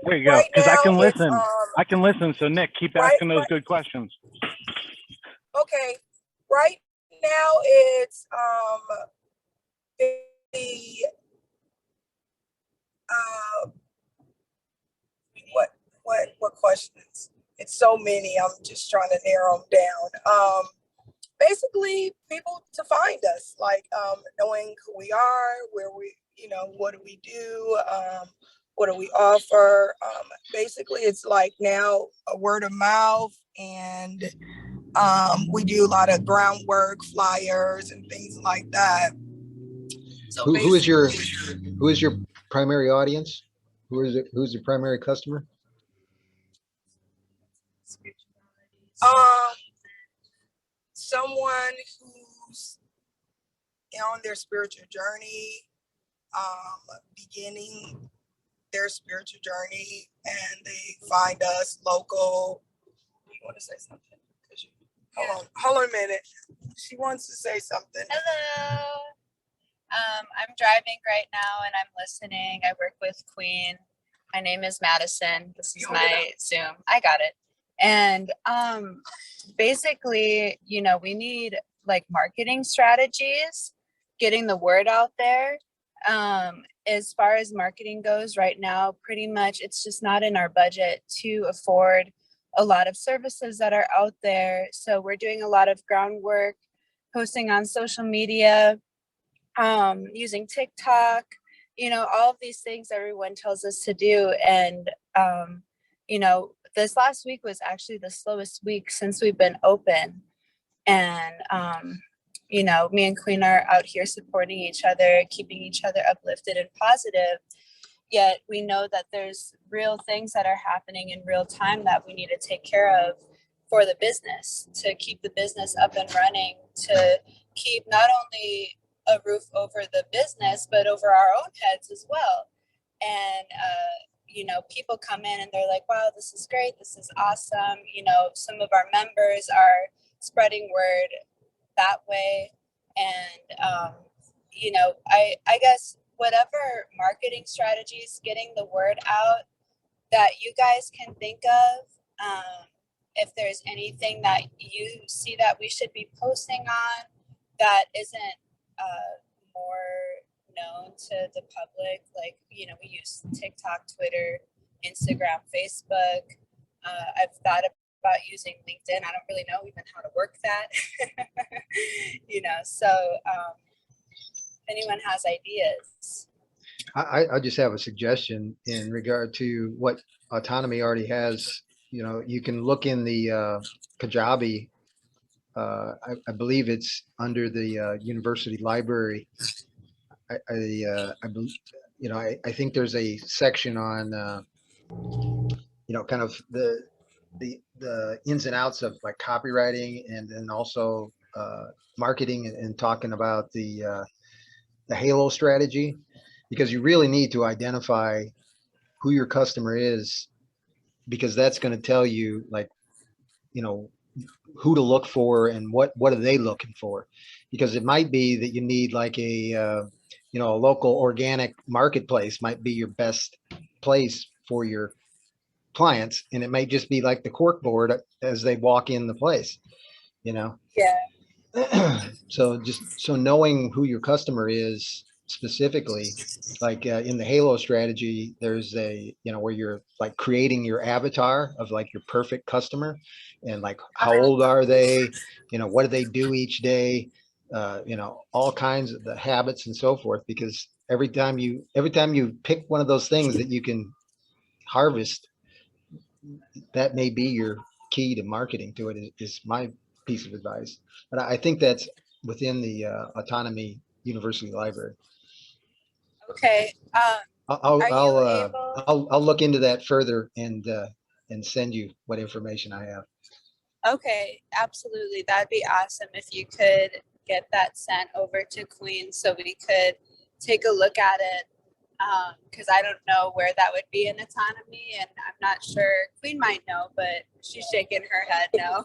There you go. Because I can listen. I can listen. So Nick, keep asking those good questions. Okay. Right now it's what questions? It's so many. I'm just trying to narrow them down. Basically, people to find us, like knowing who we are, where we, what do we do, what do we offer. Basically, it's like now a word of mouth, and we do a lot of groundwork, flyers, and things like that. So who is your primary audience? Who's your primary customer? Someone who's on their spiritual journey, beginning their spiritual journey, and they find us local. You want to say something? Hold on a minute. She wants to say something. Hello. I'm driving right now and I'm listening. I work with Queen. My name is Madison. This is my Zoom. I got it. And basically, we need like marketing strategies, getting the word out there. As far as marketing goes right now, pretty much it's just not in our budget to afford a lot of services that are out there. So we're doing a lot of groundwork, posting on social media, using TikTok, all of these things everyone tells us to do. And, this last week was actually the slowest week since we've been open. And, me and Queen are out here supporting each other, keeping each other uplifted and positive. Yet we know that there's real things that are happening in real time that we need to take care of for the business, to keep the business up and running, to keep not only a roof over the business, but over our own heads as well. And, people come in and they're like, wow, this is great. This is awesome. Some of our members are spreading word that way. And, I guess whatever marketing strategies, getting the word out that you guys can think of, if there's anything that you see that we should be posting on that isn't more known to the public. Like, you know, we use TikTok, Twitter, Instagram, Facebook. I've thought about using LinkedIn. I don't really know even how to work that. You know, so if anyone has ideas. I just have a suggestion in regard to what Autonomy already has. You know, you can look in the Kajabi. I believe it's under the university library. You know, I think there's a section on you know, kind of the ins and outs of like copywriting, and then also marketing, and talking about the halo strategy, because you really need to identify who your customer is, because that's going to tell you, like, you know, who to look for and what are they looking for. Because it might be that you need like a you know, a local organic marketplace might be your best place for your clients, and it may just be like the cork board as they walk in the place, you know. Yeah. So knowing who your customer is specifically, like in the halo strategy, there's a, you know, where you're like creating your avatar of like your perfect customer, and like how old are they, you know, what do they do each day, you know, all kinds of the habits and so forth. Because every time you pick one of those things that you can harvest, that may be your key to marketing to it, is my piece of advice. But I think that's within the Autonomy University Library. Okay. I'll look into that further and send you what information I have. Okay, absolutely. That'd be awesome if you could get that sent over to Queen so we could take a look at it. Because I don't know where that would be in Autonomy, and I'm not sure. Queen might know, but she's shaking her head no.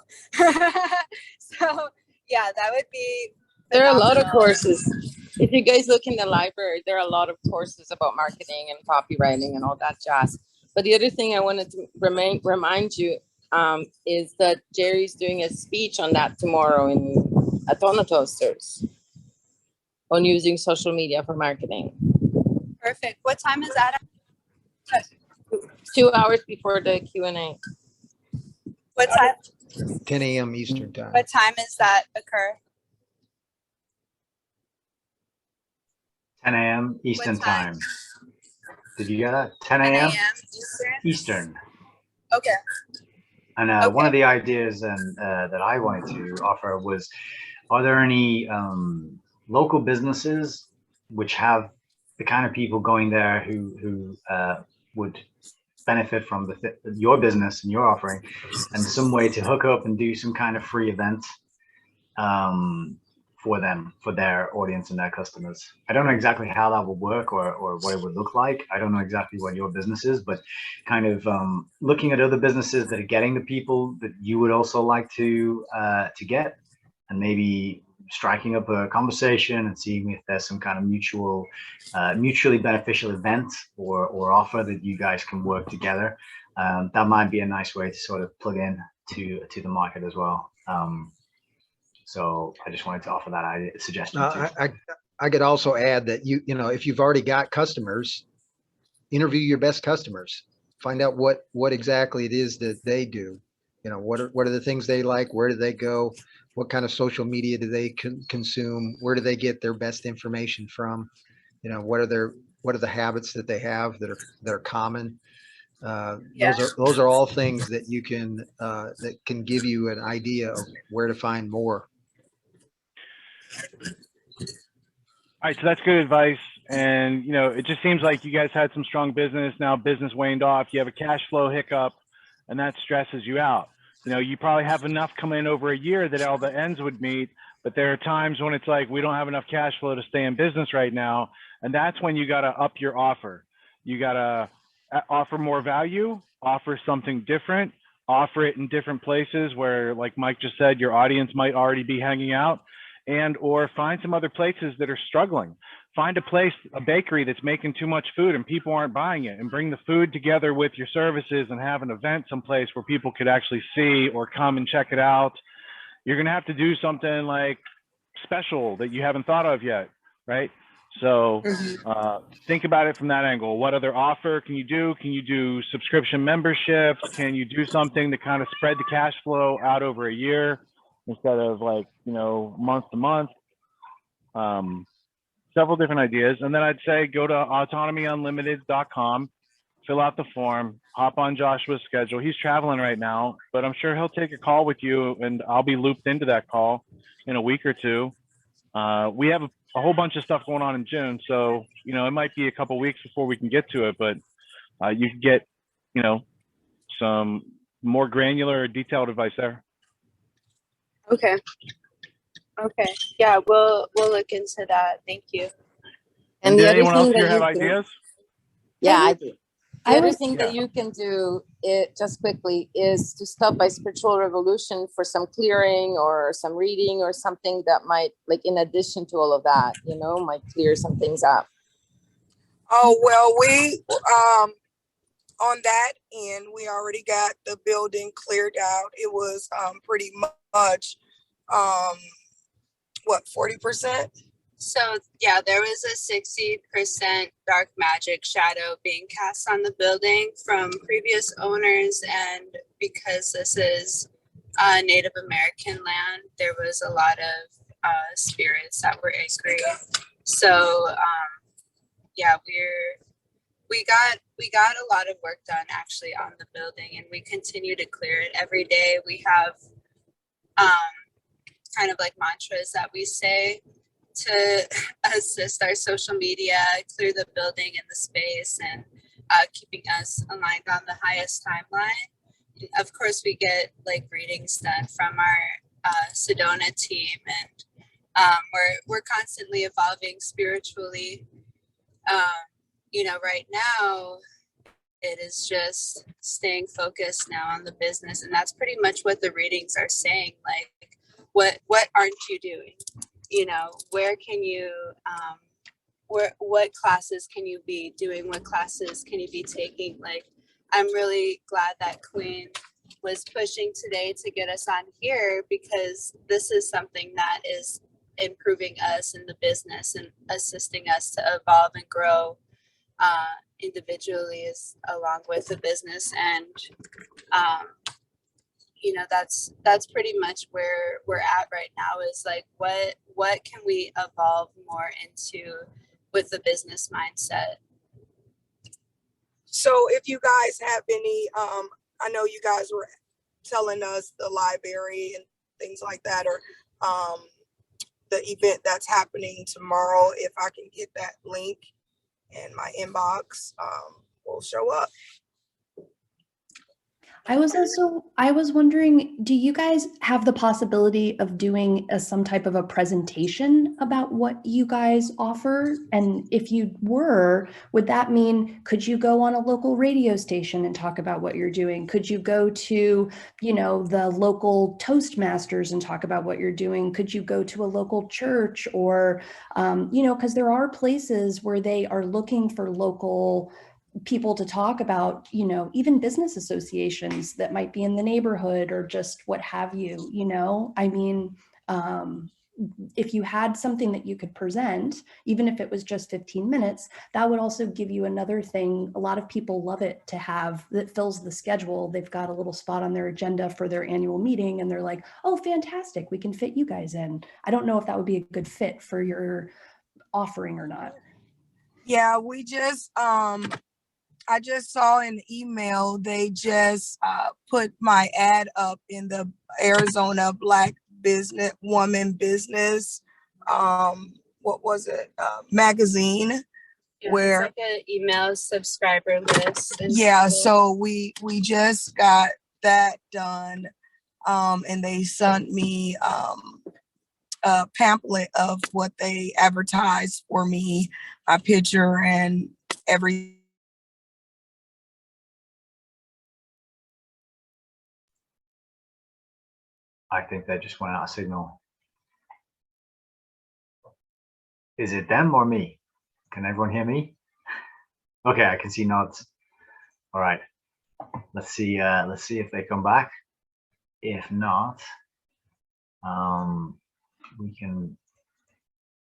So yeah, that would be There are a lot of phenomenal. courses. If you guys look in the library, there are a lot of courses about marketing and copywriting and all that jazz. But the other thing I wanted to remind you is that Jerry's doing a speech on that tomorrow at Toasters on using social media for marketing. Perfect. What time is that? 2 hours before the Q&A. What time? 10 a.m. Eastern time. What time is that occur? 10 a.m. Eastern time. Did you get that? 10 a.m. Eastern. Okay. And one of the ideas and that I wanted to offer was, are there any local businesses which have the kind of people going there who would benefit from your business and your offering, and some way to hook up and do some kind of free event for them, for their audience and their customers? I don't know exactly how that would work or what it would look like. I don't know exactly what your business is, but kind of looking at other businesses that are getting the people that you would also like to get, and maybe striking up a conversation and seeing if there's some kind of mutually beneficial event or offer that you guys can work together. That might be a nice way to sort of plug in to the market as well. So I just wanted to offer that suggestion too. I could also add that you know, if you've already got customers, interview your best customers. Find out what exactly it is that they do. You know, what are the things they like? Where do they go? What kind of social media do they consume? Where do they get their best information from? You know, what are the habits that they have that are common? Those are all things that you can that can give you an idea of where to find more. All right, so that's good advice. And, you know, it just seems like you guys had some strong business. Now business waned off. You have a cash flow hiccup, and that stresses you out. You know, you probably have enough coming in over a year that all the ends would meet. But there are times when it's like, we don't have enough cash flow to stay in business right now. And that's when you got to up your offer. You got to offer more value, offer something different, offer it in different places where, like Mike just said, your audience might already be hanging out, and or find some other places that are struggling. Find a place, a bakery that's making too much food and people aren't buying it, and bring the food together with your services and have an event someplace where people could actually see or come and check it out. You're going to have to do something like special that you haven't thought of yet, right? So think about it from that angle. What other offer can you do? Can you do subscription memberships? Can you do something to kind of spread the cash flow out over a year instead of like, you know, month to month? Several different ideas. And then I'd say go to autonomyunlimited.com, fill out the form, hop on Joshua's schedule. He's traveling right now, but I'm sure he'll take a call with you and I'll be looped into that call in a week or two. We have a whole bunch of stuff going on in June. So, you know, it might be a couple weeks before we can get to it, but you can get, you know, some more granular, detailed advice there. Okay. Okay. Yeah, we'll look into that. Thank you. And the did other anyone else thing here that have you can, ideas? yeah, I do. The I other was- thing that you can do, just quickly, is to stop by Spiritual Revolution for some clearing or some reading or something that might, like, in addition to all of that, you know, might clear some things up. Oh, well, we, on that end, we already got the building cleared out. It was, pretty much, what, 40%? So yeah, there was a 60% dark magic shadow being cast on the building from previous owners, and because this is Native American land, there was a lot of spirits that were angry. So yeah, we got a lot of work done actually on the building, and we continue to clear it every day. We have kind of like mantras that we say to assist our social media, clear the building and the space, and keeping us aligned on the highest timeline. And of course, we get like readings done from our Sedona team, and we're constantly evolving spiritually. You know, right now, it is just staying focused now on the business, and that's pretty much what the readings are saying. Like, what aren't you doing? You know, where can you, what classes can you be doing? What classes can you be taking? Like, I'm really glad that Queen was pushing today to get us on here, because this is something that is improving us in the business and assisting us to evolve and grow individually as along with the business. And you know, that's pretty much where we're at right now, is like what can we evolve more into with the business mindset. So if you guys have any, I know you guys were telling us the library and things like that, or the event that's happening tomorrow, if I can get that link in my inbox, will show up. I was wondering, do you guys have the possibility of doing some type of a presentation about what you guys offer? And if you were, would that mean, could you go on a local radio station and talk about what you're doing? Could you go to, you know, the local Toastmasters and talk about what you're doing? Could you go to a local church, or, you know, because there are places where they are looking for local people to talk about, you know, even business associations that might be in the neighborhood or just what have you, you know? I mean, if you had something that you could present, even if it was just 15 minutes, that would also give you another thing. A lot of people love it to have, that fills the schedule. They've got a little spot on their agenda for their annual meeting and they're like, oh, fantastic, we can fit you guys in. I don't know if that would be a good fit for your offering or not. Yeah, we just, I just saw an email. They just put my ad up in the Arizona Black Business Woman Business, what was it, magazine, Yeah, where it's like an email subscriber list. yeah, so we just got that done, and they sent me a pamphlet of what they advertised for me, my picture and everything. I think they just went out of signal. Is it them or me? Can everyone hear me? Okay, I can see nods. All right, let's see if they come back. If not, we can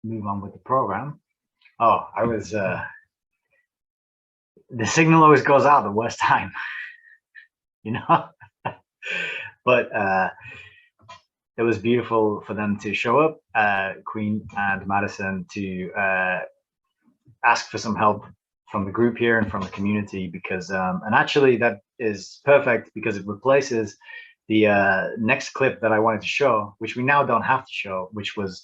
move on with the program. Oh, I was, the signal always goes out the worst time, you know? But it was beautiful for them to show up, Queen and Madison, to ask for some help from the group here and from the community, because and actually that is perfect because it replaces the next clip that I wanted to show, which we now don't have to show, which was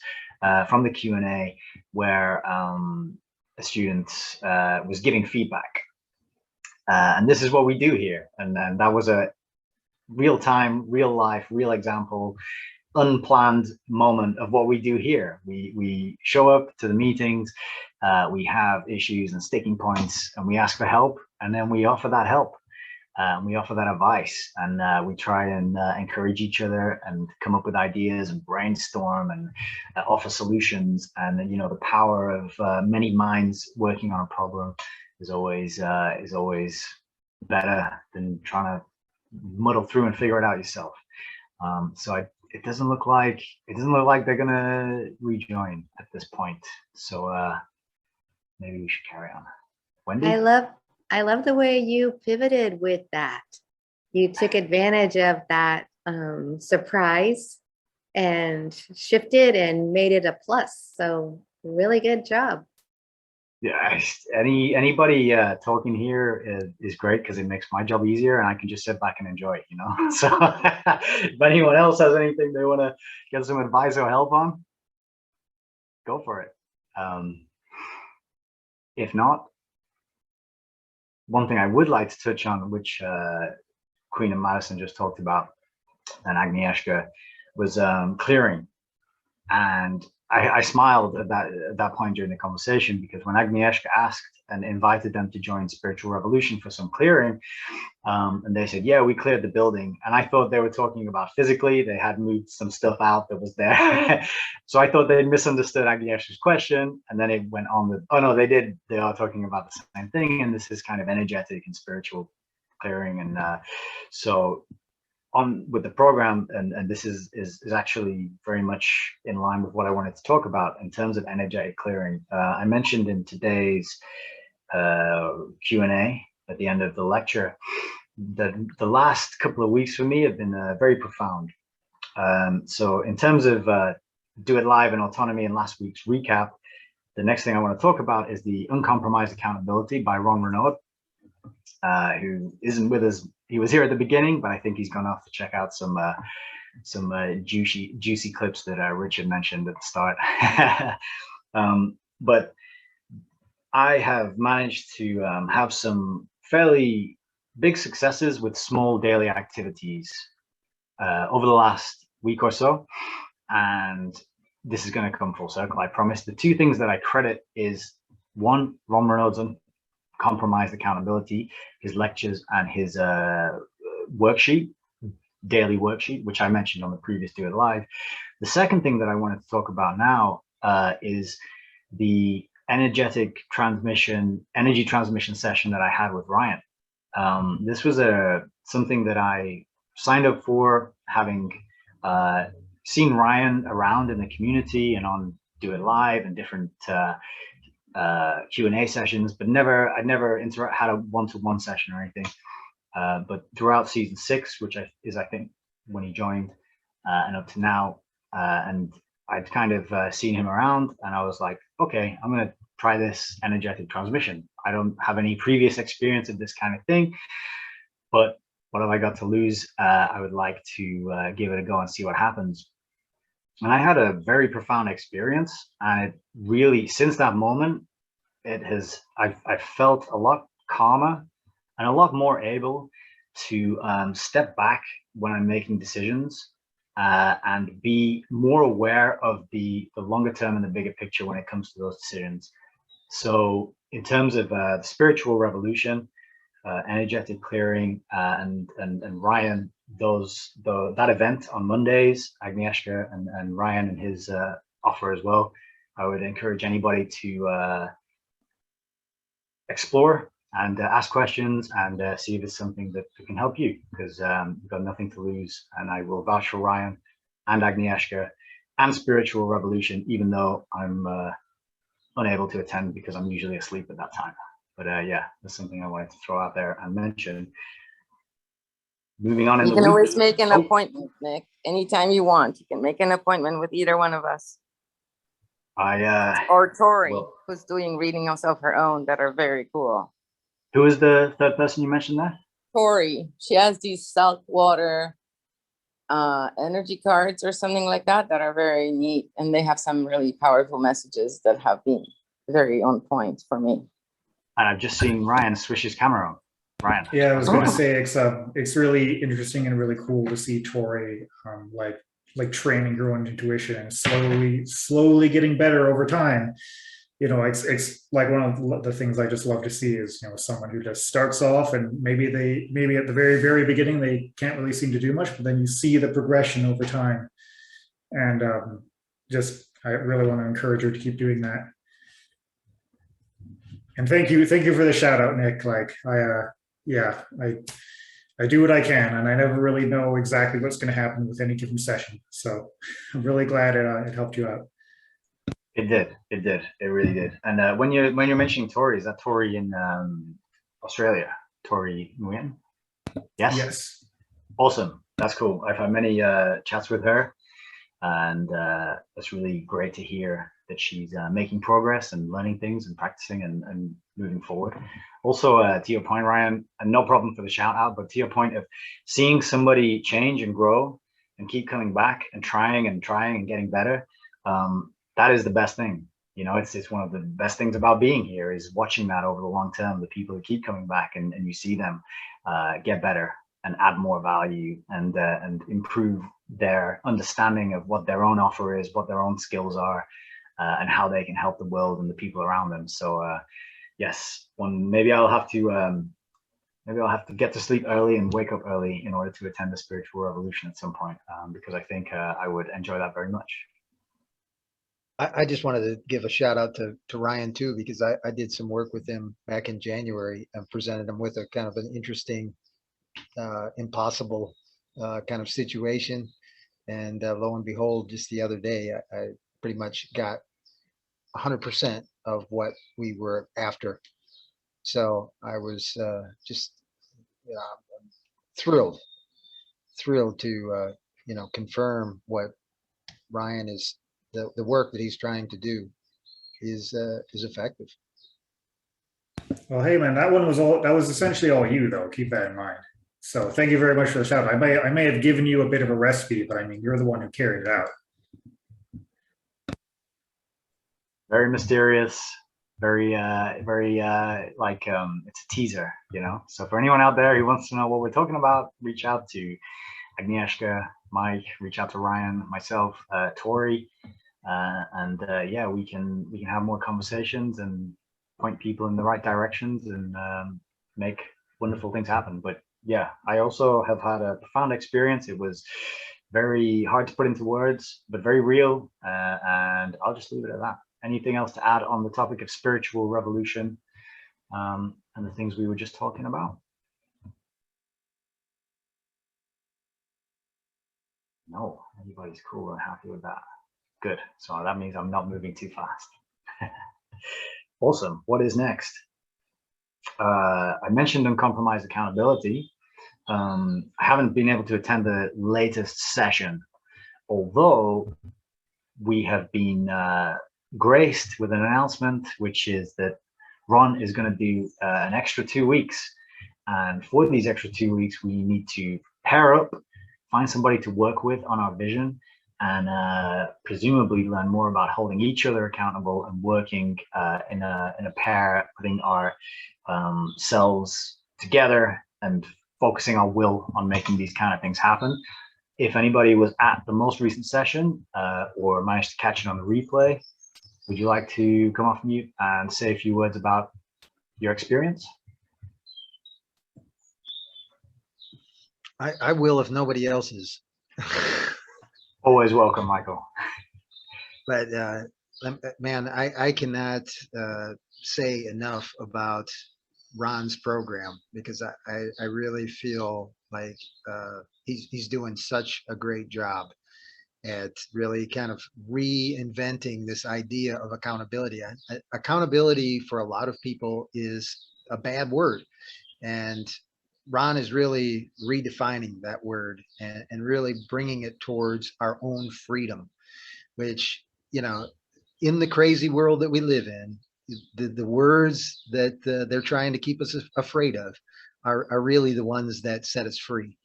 from the Q&A, where a student was giving feedback. And this is what we do here. And that was a real time, real life, real example, unplanned moment of what we do here. We show up to the meetings, we have issues and sticking points, and we ask for help, and then we offer that help. We offer that advice, and we try and encourage each other and come up with ideas and brainstorm and offer solutions. And you know, the power of many minds working on a problem is always better than trying to muddle through and figure it out yourself. So it doesn't look like they're gonna rejoin at this point. So maybe we should carry on. Wendy? I love the way you pivoted with that. You took advantage of that surprise and shifted and made it a plus. So really good job. Yeah, anybody talking here is great because it makes my job easier, and I can just sit back and enjoy it, you know. So if anyone else has anything they want to get some advice or help on, go for it. If not, one thing I would like to touch on, which Queen and Madison just talked about, and Agnieszka, was clearing. And I smiled at that point during the conversation, because when Agnieszka asked and invited them to join Spiritual Revolution for some clearing, and they said, yeah, we cleared the building. And I thought they were talking about physically, they had moved some stuff out that was there. So I thought they misunderstood Agnieszka's question, and then it went on with, oh no, they are talking about the same thing, and this is kind of energetic and spiritual clearing. And so on with the program, and this is actually very much in line with what I wanted to talk about in terms of energetic clearing. I mentioned in today's Q&A at the end of the lecture that the last couple of weeks for me have been very profound. So in terms of Do It Live and autonomy and last week's recap, the next thing I want to talk about is the Uncompromised Accountability by Ron Renaud, who isn't with us. He was here at the beginning, but I think he's gone off to check out some juicy clips that Richard mentioned at the start. But I have managed to have some fairly big successes with small daily activities over the last week or so, and this is going to come full circle, I promise. The two things that I credit is, one, Ron Renaud's Compromised Accountability, his lectures, and his worksheet, daily worksheet, which I mentioned on the previous Do It Live. The second thing that I wanted to talk about now is the energy transmission session that I had with Ryan. This was something that I signed up for, having seen Ryan around in the community and on Do It Live and different Q&A sessions, but I'd never had a one-to-one session or anything. But throughout season 6, which is I think when he joined, and up to now, and I'd kind of seen him around, and I was like, okay, I'm going to try this energetic transmission. I don't have any previous experience of this kind of thing, but what have I got to lose? I would like to give it a go and see what happens. And I had a very profound experience, and it really, since that moment, I've felt a lot calmer and a lot more able to step back when I'm making decisions, and be more aware of the longer term and the bigger picture when it comes to those decisions. So in terms of the spiritual revolution, energetic clearing, and Ryan, that event on Mondays, Agnieszka and Ryan and his offer as well, I would encourage anybody to explore and ask questions and see if it's something that can help you, because you've got nothing to lose. And I will vouch for Ryan and Agnieszka and Spiritual Revolution, even though I'm unable to attend because I'm usually asleep at that time. But yeah, that's something I wanted to throw out there and mention. Moving on in You the can week. always make an Oh, appointment, Nick. Anytime you want, you can make an appointment with either one of us. Or Tori, well, who's doing readings of her own that are very cool. who is the third person you mentioned there? Tori, she has these saltwater energy cards or something like that that are very neat, and they have some really powerful messages that have been very on point for me. And I've just seen Ryan switch his camera on. Ryan. Yeah, I was going to say it's really interesting and really cool to see Tori like training her own intuition and slowly getting better over time. You know, it's like one of the things I just love to see is, you know, someone who just starts off and maybe at the very beginning they can't really seem to do much, but then you see the progression over time. And I really want to encourage her to keep doing that. And thank you for the shout out, Nick. Like I do what I can, and I never really know exactly what's going to happen with any given session. So I'm really glad it helped you out. It did. It really did. And when you're mentioning Tori, is that Tori in Australia? Tori Nguyen? Yes. Yes. Awesome. That's cool. I've had many chats with her, and it's really great to hear that she's making progress and learning things and practicing and moving forward. Also, to your point, Ryan, and no problem for the shout out, but to your point of seeing somebody change and grow and keep coming back and trying and getting better, that is the best thing. You know, it's one of the best things about being here is watching that over the long term, the people who keep coming back and you see them get better and add more value and improve their understanding of what their own offer is, what their own skills are, and how they can help the world and the people around them. So yes, maybe I'll have to get to sleep early and wake up early in order to attend the spiritual revolution at some point, because I think I would enjoy that very much. I just wanted to give a shout out to Ryan too, because I did some work with him back in January and presented him with a kind of an interesting, impossible kind of situation. And lo and behold, just the other day, I pretty much got 100% of what we were after. So I was just thrilled to confirm what Ryan is. The work that he's trying to do is effective. Well, hey man, that was essentially all you though. Keep that in mind. So thank you very much for the shout out. I may have given you a bit of a recipe, but I mean you're the one who carried it out. Very mysterious, very like it's a teaser, you know. So for anyone out there who wants to know what we're talking about, reach out to Agnieszka, Mike, reach out to Ryan, myself, Tori, and yeah, we can have more conversations and point people in the right directions and make wonderful things happen. But yeah, I also have had a profound experience. It was very hard to put into words, but very real, and I'll just leave it at that. Anything else to add on the topic of spiritual revolution and the things we were just talking about? No, everybody's cool and happy with that. Good. So that means I'm not moving too fast. Awesome. What is next? I mentioned uncompromised accountability. I haven't been able to attend the latest session, although we have been graced with an announcement, which is that Ron is going to do an extra 2 weeks. And for these extra 2 weeks, we need to pair up, find somebody to work with on our vision, and presumably learn more about holding each other accountable and working in a pair, putting our selves together and focusing our will on making these kind of things happen. If anybody was at the most recent session or managed to catch it on the replay, would you like to come off mute and say a few words about your experience? I will if nobody else is. Always welcome, Michael. But man, I cannot say enough about Ron's program, because I really feel like he's doing such a great job. at really kind of reinventing this idea of accountability. Accountability for a lot of people is a bad word. And Ron is really redefining that word and really bringing it towards our own freedom, which, you know, in the crazy world that we live in, the words that they're trying to keep us afraid of are really the ones that set us free.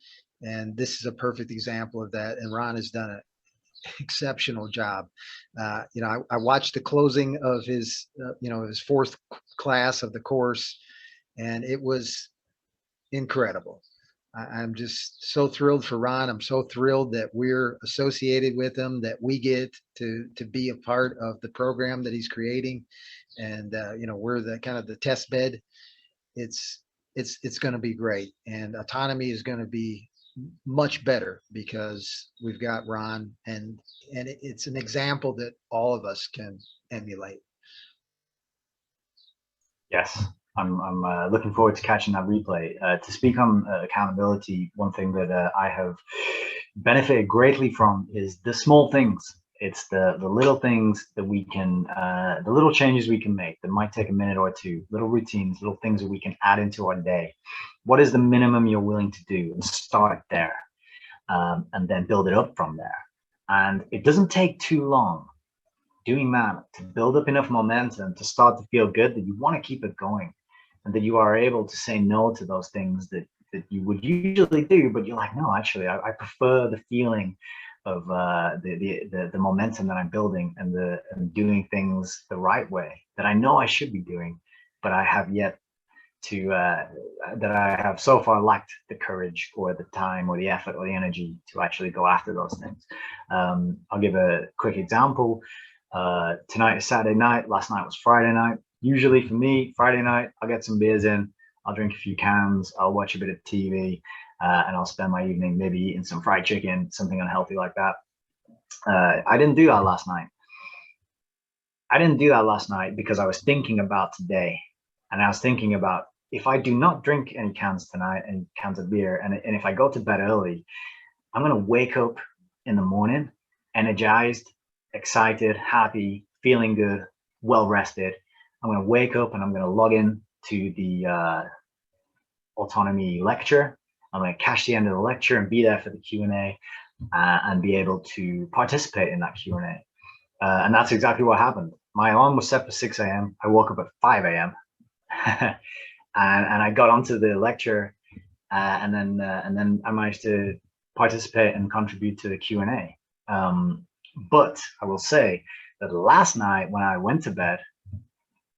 And this is a perfect example of that. And Ron has done an exceptional job. You know, I watched the closing of his, you know, his fourth class of the course, and it was incredible. I'm just so thrilled for Ron. I'm so thrilled that we're associated with him, that we get to be a part of the program that he's creating. And, you know, we're the kind of the test bed. It's going to be great. And autonomy is going to be much better because we've got Ron, and it's an example that all of us can emulate. Yes, I'm looking forward to catching that replay. To speak on accountability, one thing that I have benefited greatly from is the small things. It's the little things that we can, the little changes we can make that might take a minute or two, little routines, little things that we can add into our day. What is the minimum you're willing to do? And start there, and then build it up from there. And it doesn't take too long doing that to build up enough momentum to start to feel good that you want to keep it going, and that you are able to say no to those things that you would usually do, but you're like, no, actually, I prefer the feeling of the momentum that I'm building and doing things the right way that I know I should be doing, but I have yet to that I have so far lacked the courage or the time or the effort or the energy to actually go after those things. I'll give a quick example. Tonight is Saturday night. Last night was Friday night. Usually for me, Friday night, I'll get some beers in, I'll drink a few cans, I'll watch a bit of TV, and I'll spend my evening maybe eating some fried chicken, something unhealthy like that. I didn't do that last night. I didn't do that last night because I was thinking about today. And I was thinking about, if I do not drink any cans tonight and cans of beer, and if I go to bed early, I'm going to wake up in the morning energized, excited, happy, feeling good, well rested. I'm going to wake up and I'm going to log in to the autonomy lecture. I'm going to catch the end of the lecture and be there for the Q&A, and be able to participate in that Q&A. And that's exactly what happened. My alarm was set for 6 a.m. I woke up at 5 a.m. and I got onto the lecture, and then I managed to participate and contribute to the Q&A. But I will say that last night when I went to bed,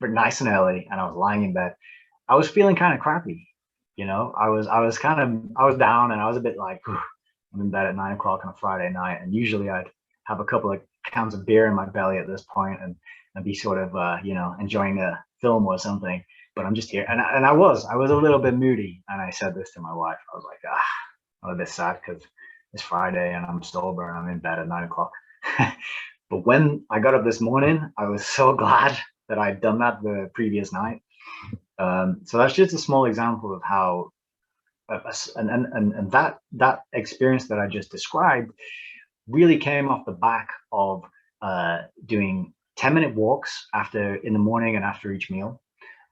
but nice and early, and I was lying in bed, I was feeling kind of crappy. You know, I was down, and I was a bit like, I'm in bed at 9 o'clock on a Friday night, and usually I'd have a couple of cans of beer in my belly at this point and be sort of, you know, enjoying a film or something. But I'm just here, and I was a little bit moody, and I said this to my wife. I was like, I'm a bit sad because it's Friday and I'm sober and I'm in bed at 9 o'clock. But when I got up this morning, I was so glad that I'd done that the previous night. So that's just a small example of how, and that experience that I just described really came off the back of doing 10-minute walks in the morning and after each meal,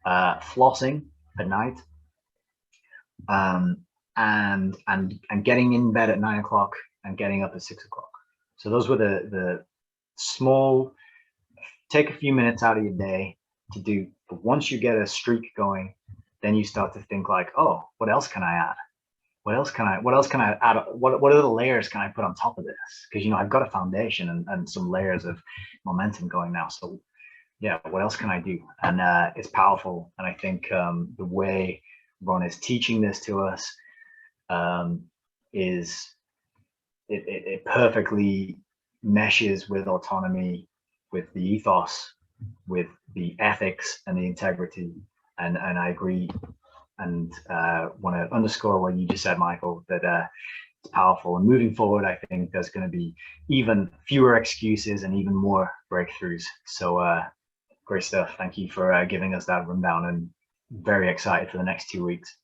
flossing at night, and getting in bed at 9 o'clock and getting up at 6 o'clock. So those were the small, take a few minutes out of your day to do. But once you get a streak going, then you start to think like, oh, what else can I add? What else can I add? What other layers can I put on top of this? Because, you know, I've got a foundation and some layers of momentum going now. So yeah, what else can I do? And it's powerful. And I think the way Ron is teaching this to us is it perfectly meshes with autonomy, with the ethos, with the ethics and the integrity. And I agree, and want to underscore what you just said, Michael, that it's powerful. And moving forward, I think there's going to be even fewer excuses and even more breakthroughs. So great stuff. Thank you for giving us that rundown, and very excited for the next 2 weeks.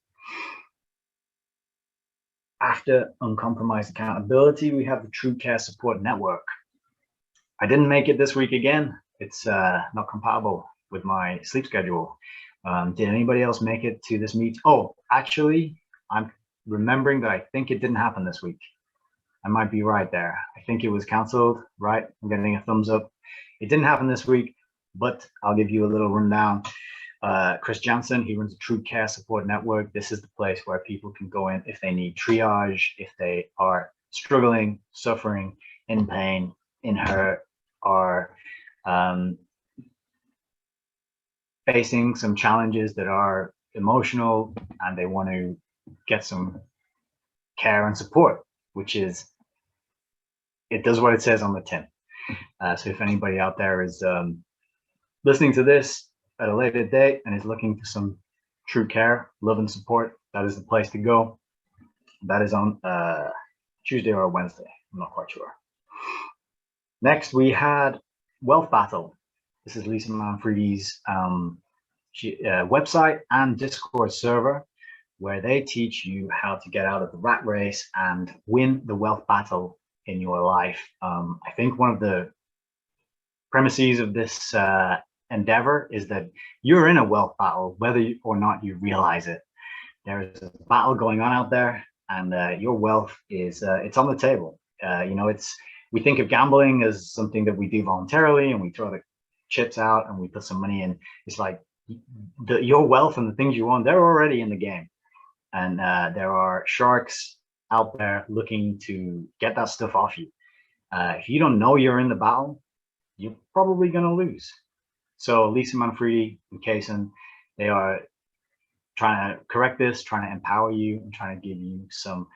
after uncompromised accountability, we have the True Care Support Network. I didn't make it this week again. It's not compatible with my sleep schedule. Did anybody else make it to this meet? Oh, actually, I'm remembering that I think it didn't happen this week. I might be right there. I think it was canceled, right? I'm getting a thumbs up. It didn't happen this week, but I'll give you a little rundown. Chris Jansen, he runs a True Care Support Network. This is the place where people can go in if they need triage, if they are struggling, suffering, in pain, in hurt, or facing some challenges that are emotional, and they want to get some care and support, which is, it does what it says on the tin. So if anybody out there is listening to this at a later date and is looking for some true care, love, and support, that is the place to go. That is on Tuesday or Wednesday. I'm not quite sure. Next, we had Wealth Battle. This is Lisa Manfredi's website and Discord server, where they teach you how to get out of the rat race and win the wealth battle in your life. I think one of the premises of this endeavor is that you're in a wealth battle, whether or not you realize it. There's a battle going on out there, and your wealth is it's on the table. You know, we think of gambling as something that we do voluntarily, and we throw the chips out and we put some money in. It's like your wealth and the things you own, they're already in the game, and there are sharks out there looking to get that stuff off you. If you don't know you're in the battle, you're probably going to lose. So Lisa Manfredi and Kaysen, they are trying to correct this, trying to empower you, and trying to give you some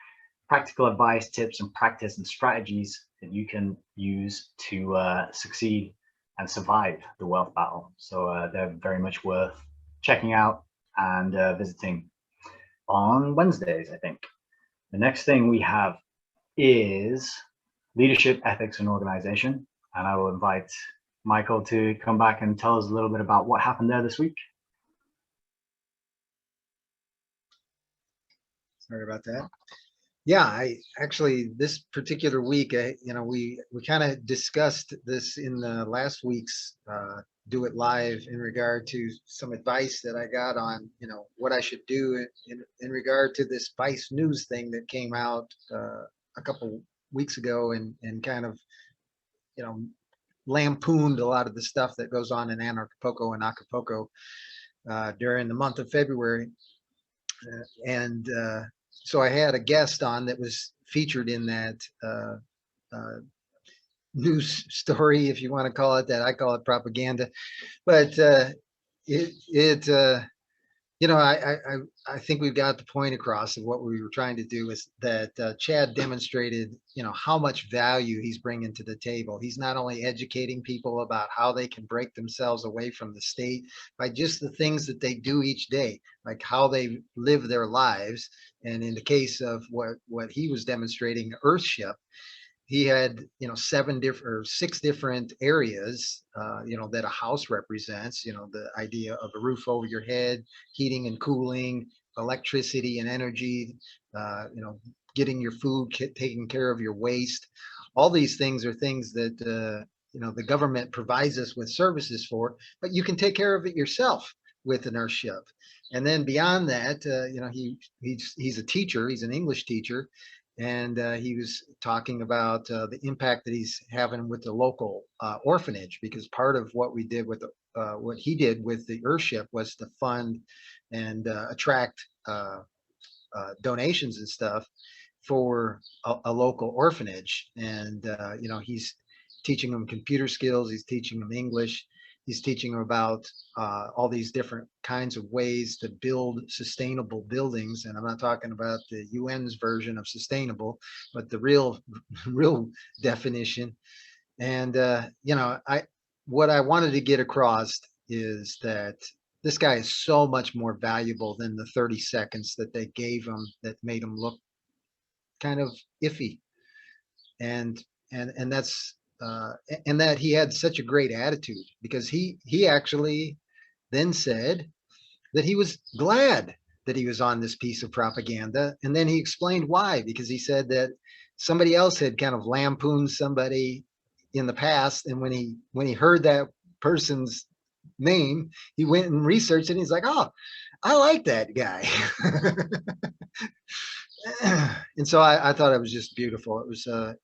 practical advice, tips, and practice and strategies that you can use to succeed and survive the wealth battle. So they're very much worth checking out and visiting on Wednesdays, I think. The next thing we have is leadership, ethics, and organization. And I will invite Michael to come back and tell us a little bit about what happened there this week. Sorry about that. Yeah, I actually, this particular week, you know, we kind of discussed this in last week's Do It Live in regard to some advice that I got on, you know, what I should do in regard to this Vice News thing that came out a couple weeks ago and kind of, you know, lampooned a lot of the stuff that goes on in Acapulco during the month of February. So I had a guest on that was featured in that news story, if you want to call it that. I call it propaganda, but you know, I think we've got the point across of what we were trying to do is that Chad demonstrated, you know, how much value he's bringing to the table. He's not only educating people about how they can break themselves away from the state by just the things that they do each day, like how they live their lives. And in the case of what he was demonstrating, Earthship, he had, you know, 6 different areas, you know, that a house represents, you know, the idea of a roof over your head, heating and cooling, electricity and energy, you know, getting your food, taking care of your waste. All these things are things that, you know, the government provides us with services for, but you can take care of it yourself with an Earthship. And then beyond that, you know, he's a teacher, he's an English teacher. And he was talking about the impact that he's having with the local orphanage, because part of what we did with what he did with the Earthship was to fund and attract donations and stuff for a local orphanage. And you know, he's teaching them computer skills, he's teaching them English, he's teaching them about all these different kinds of ways to build sustainable buildings. And I'm not talking about the UN's version of sustainable, but the real definition. And, you know, what I wanted to get across is that this guy is so much more valuable than the 30 seconds that they gave him that made him look kind of iffy. And that's, and that he had such a great attitude, because he actually then said that he was glad that he was on this piece of propaganda. And then he explained why, because he said that somebody else had kind of lampooned somebody in the past. And when he heard that person's name, he went and researched it. And he's like, oh, I like that guy. And so I thought it was just beautiful. It was a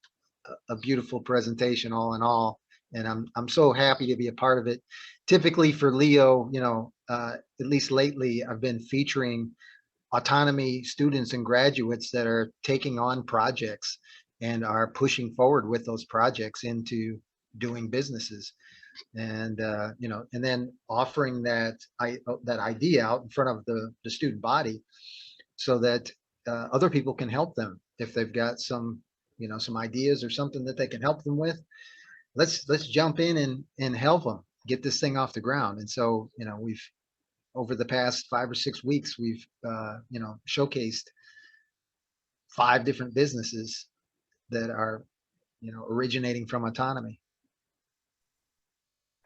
beautiful presentation all in all. And I'm so happy to be a part of it. Typically for Leo, you know, at least lately, I've been featuring autonomy students and graduates that are taking on projects and are pushing forward with those projects into doing businesses. And you know, and then offering that idea out in front of the student body, so that other people can help them if they've got some, you know, some ideas or something that they can help them with. Let's jump in and help them get this thing off the ground. And so, you know, we've, over the past 5 or 6 weeks, we've you know, showcased 5 different businesses that are, you know, originating from autonomy.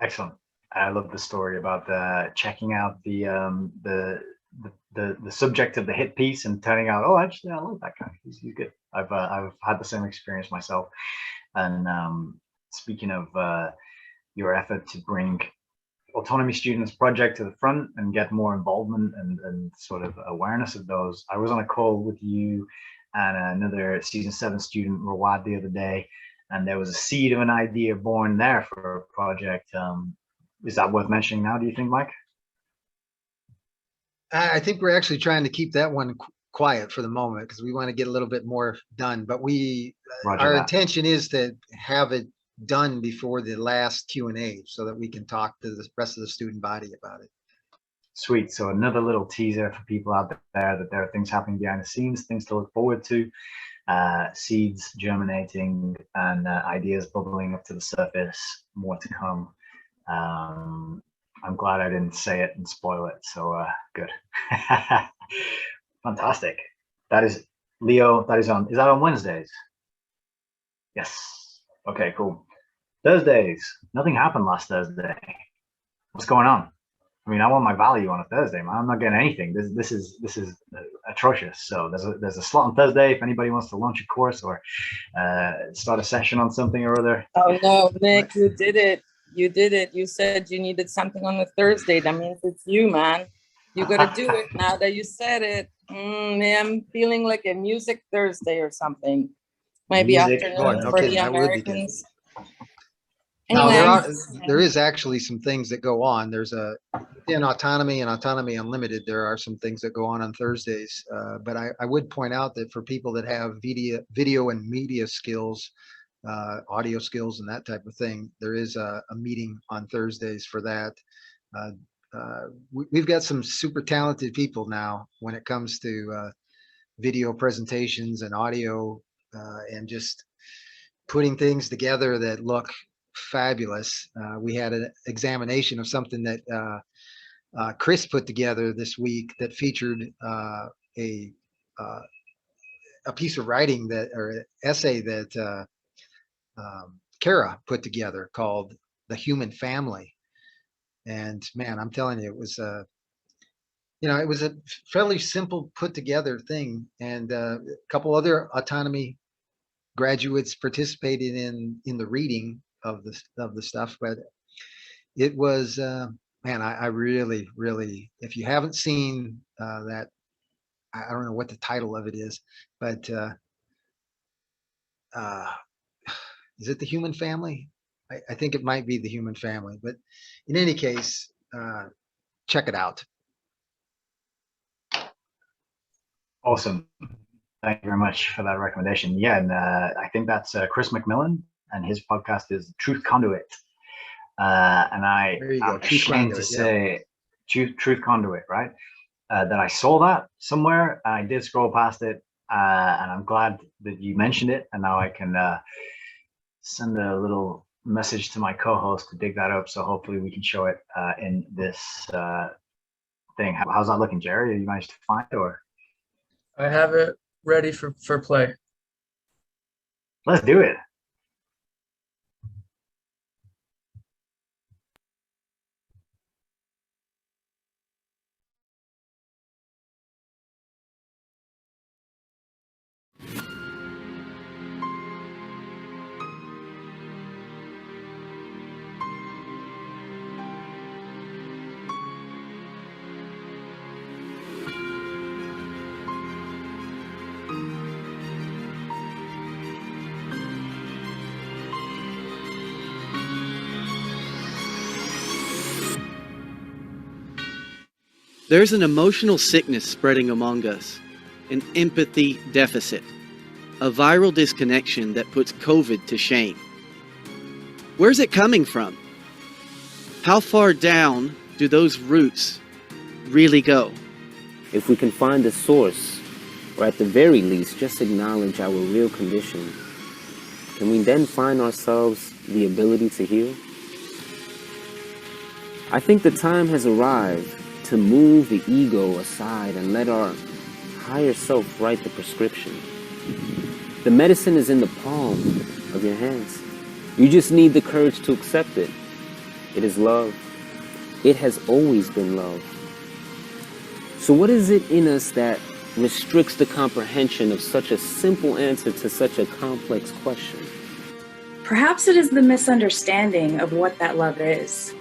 Excellent. I love the story about checking out the subject of the hit piece and turning out, oh, actually, I like that guy. He's good. I've had the same experience myself. And speaking of your effort to bring autonomy students project to the front and get more involvement and sort of awareness of those, I was on a call with you and another season 7 student, Rawad, the other day, and there was a seed of an idea born there for a project. Is that worth mentioning now, do you think, Mike? I think we're actually trying to keep that one quiet for the moment because we want to get a little bit more done. But our intention is to have it done before the last Q&A so that we can talk to the rest of the student body about it. Sweet. So another little teaser for people out there that there are things happening behind the scenes, things to look forward to, seeds germinating and ideas bubbling up to the surface, more to come. I'm glad I didn't say it and spoil it. So good. Fantastic. That is Leo. Is that on Wednesdays? Yes. Okay, cool. Thursdays. Nothing happened last Thursday. What's going on? I mean, I want my value on a Thursday, man. I'm not getting anything. This is atrocious. So there's a slot on Thursday if anybody wants to launch a course or start a session on something or other. Oh no, Nick, you did it. You did it. You said you needed something on a Thursday. That means it's you, man. You gotta do it now that you said it. I'm feeling like a music Thursday or something. Maybe Music. afternoon No for kidding, the that would be good. Americans. Now, Anyway, there is actually some things that go on. There's in Autonomy and Autonomy Unlimited, there are some things that go on Thursdays. But I would point out that for people that have video and media skills, audio skills and that type of thing, there is a meeting on Thursdays for that. We've got some super talented people now when it comes to video presentations and audio and just putting things together that look fabulous. We had an examination of something that Chris put together this week that featured a piece of writing or essay that Kara put together called "The Human Family." And man, I'm telling you, it was it was a fairly simple put together thing, and a couple other autonomy graduates participated in the reading of the stuff. But it was man, I really, if you haven't seen that, I don't know what the title of it is, but is it The Human Family? I think it might be The Human Family, but in any case, check it out. Awesome. Thank you very much for that recommendation. Yeah, and I think that's Chris McMillan, and his podcast is Truth Conduit. And I'm ashamed to say, Truth Conduit, right? That I saw that somewhere. I did scroll past it, and I'm glad that you mentioned it. And now I can send a little message to my co-host to dig that up. So hopefully we can show it in this thing. How's that looking, Jerry? Have you managed to find it, or? I have it ready for play. Let's do it. There's an emotional sickness spreading among us, an empathy deficit, a viral disconnection that puts COVID to shame. Where's it coming from? How far down do those roots really go? If we can find the source, or at the very least, just acknowledge our real condition, can we then find ourselves the ability to heal? I think the time has arrived to move the ego aside and let our higher self write the prescription. The medicine is in the palm of your hands. You just need the courage to accept it. It is love. It has always been love. So what is it in us that restricts the comprehension of such a simple answer to such a complex question? Perhaps it is the misunderstanding of what that love is.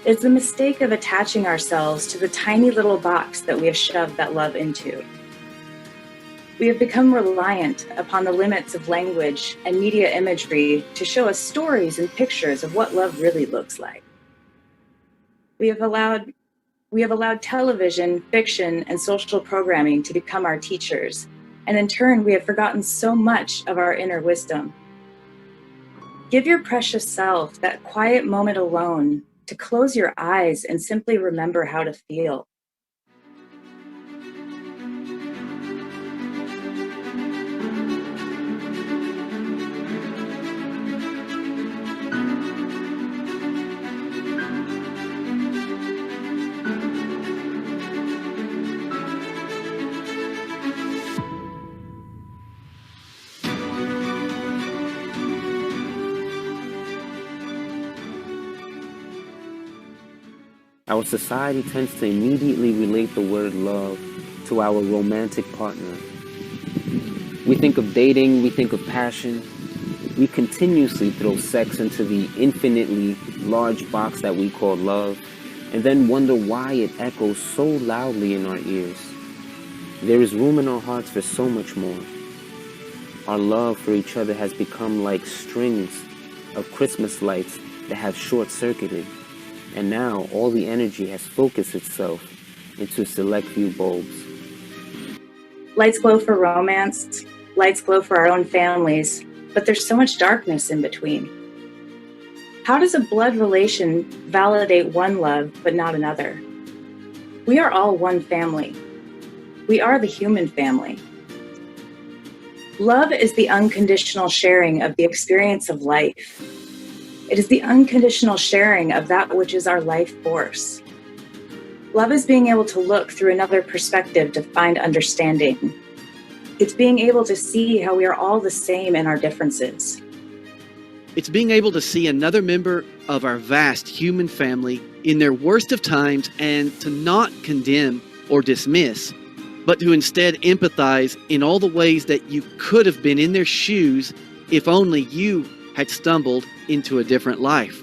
It's the mistake of attaching ourselves to the tiny little box that we have shoved that love into. We have become reliant upon the limits of language and media imagery to show us stories and pictures of what love really looks like. We have allowed television, fiction, and social programming to become our teachers, and in turn, we have forgotten so much of our inner wisdom. Give your precious self that quiet moment alone to close your eyes and simply remember how to feel. Our society tends to immediately relate the word love to our romantic partner. We think of dating, we think of passion. We continuously throw sex into the infinitely large box that we call love, and then wonder why it echoes so loudly in our ears. There is room in our hearts for so much more. Our love for each other has become like strings of Christmas lights that have short-circuited. And now all the energy has focused itself into a select few bulbs. Lights glow for romance, lights glow for our own families, but there's so much darkness in between. How does a blood relation validate one love but not another? We are all one family. We are the human family. Love is the unconditional sharing of the experience of life. It is the unconditional sharing of that which is our life force. Love is being able to look through another perspective to find understanding. It's being able to see how we are all the same in our differences. It's being able to see another member of our vast human family in their worst of times and to not condemn or dismiss, but to instead empathize in all the ways that you could have been in their shoes if only you had stumbled into a different life.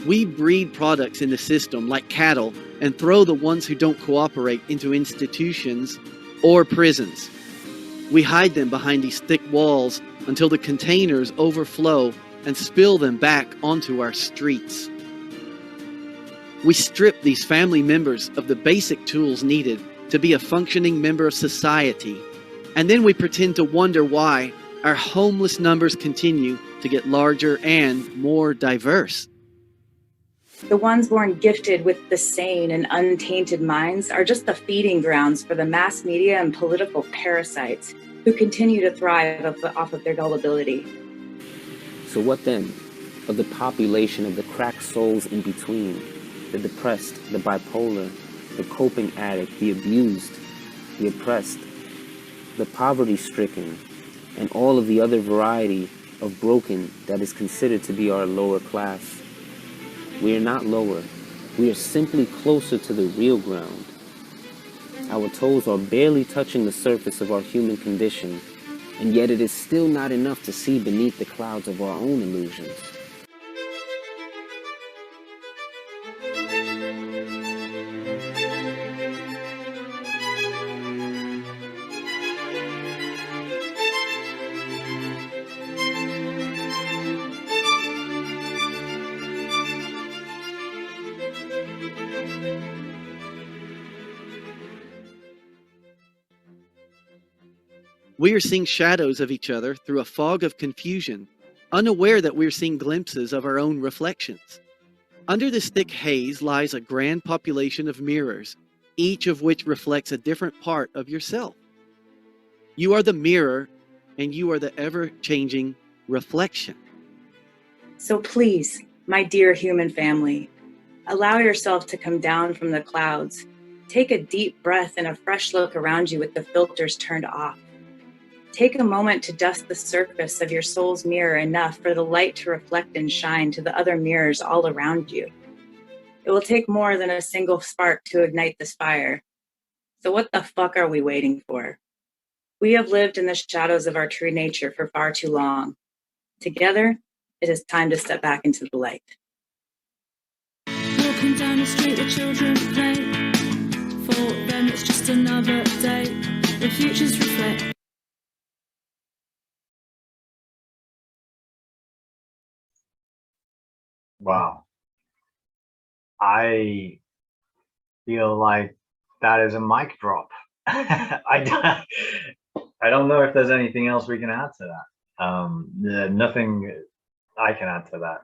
We breed products in the system like cattle and throw the ones who don't cooperate into institutions or prisons. We hide them behind these thick walls until the containers overflow and spill them back onto our streets. We strip these family members of the basic tools needed to be a functioning member of society, and then we pretend to wonder why our homeless numbers continue to get larger and more diverse. The ones born gifted with the sane and untainted minds are just the feeding grounds for the mass media and political parasites who continue to thrive off of their gullibility. So what then of the population of the cracked souls in between, the depressed, the bipolar, the coping addict, the abused, the oppressed, the poverty-stricken, and all of the other variety of broken that is considered to be our lower class? We are not lower. We are simply closer to the real ground. Our toes are barely touching the surface of our human condition, and yet it is still not enough to see beneath the clouds of our own illusions. We are seeing shadows of each other through a fog of confusion, unaware that we're seeing glimpses of our own reflections. Under this thick haze lies a grand population of mirrors, each of which reflects a different part of yourself. You are the mirror, and you are the ever-changing reflection. So please, my dear human family, allow yourself to come down from the clouds. Take a deep breath and a fresh look around you with the filters turned off. Take a moment to dust the surface of your soul's mirror enough for the light to reflect and shine to the other mirrors all around you. It will take more than a single spark to ignite this fire. So what the fuck are we waiting for? We have lived in the shadows of our true nature for far too long. Together, it is time to step back into the light. Walking down the street with children play. For them it's just another day. The futures reflect. Wow. I feel like that is a mic drop. I don't know if there's anything else we can add to that. Nothing I can add to that.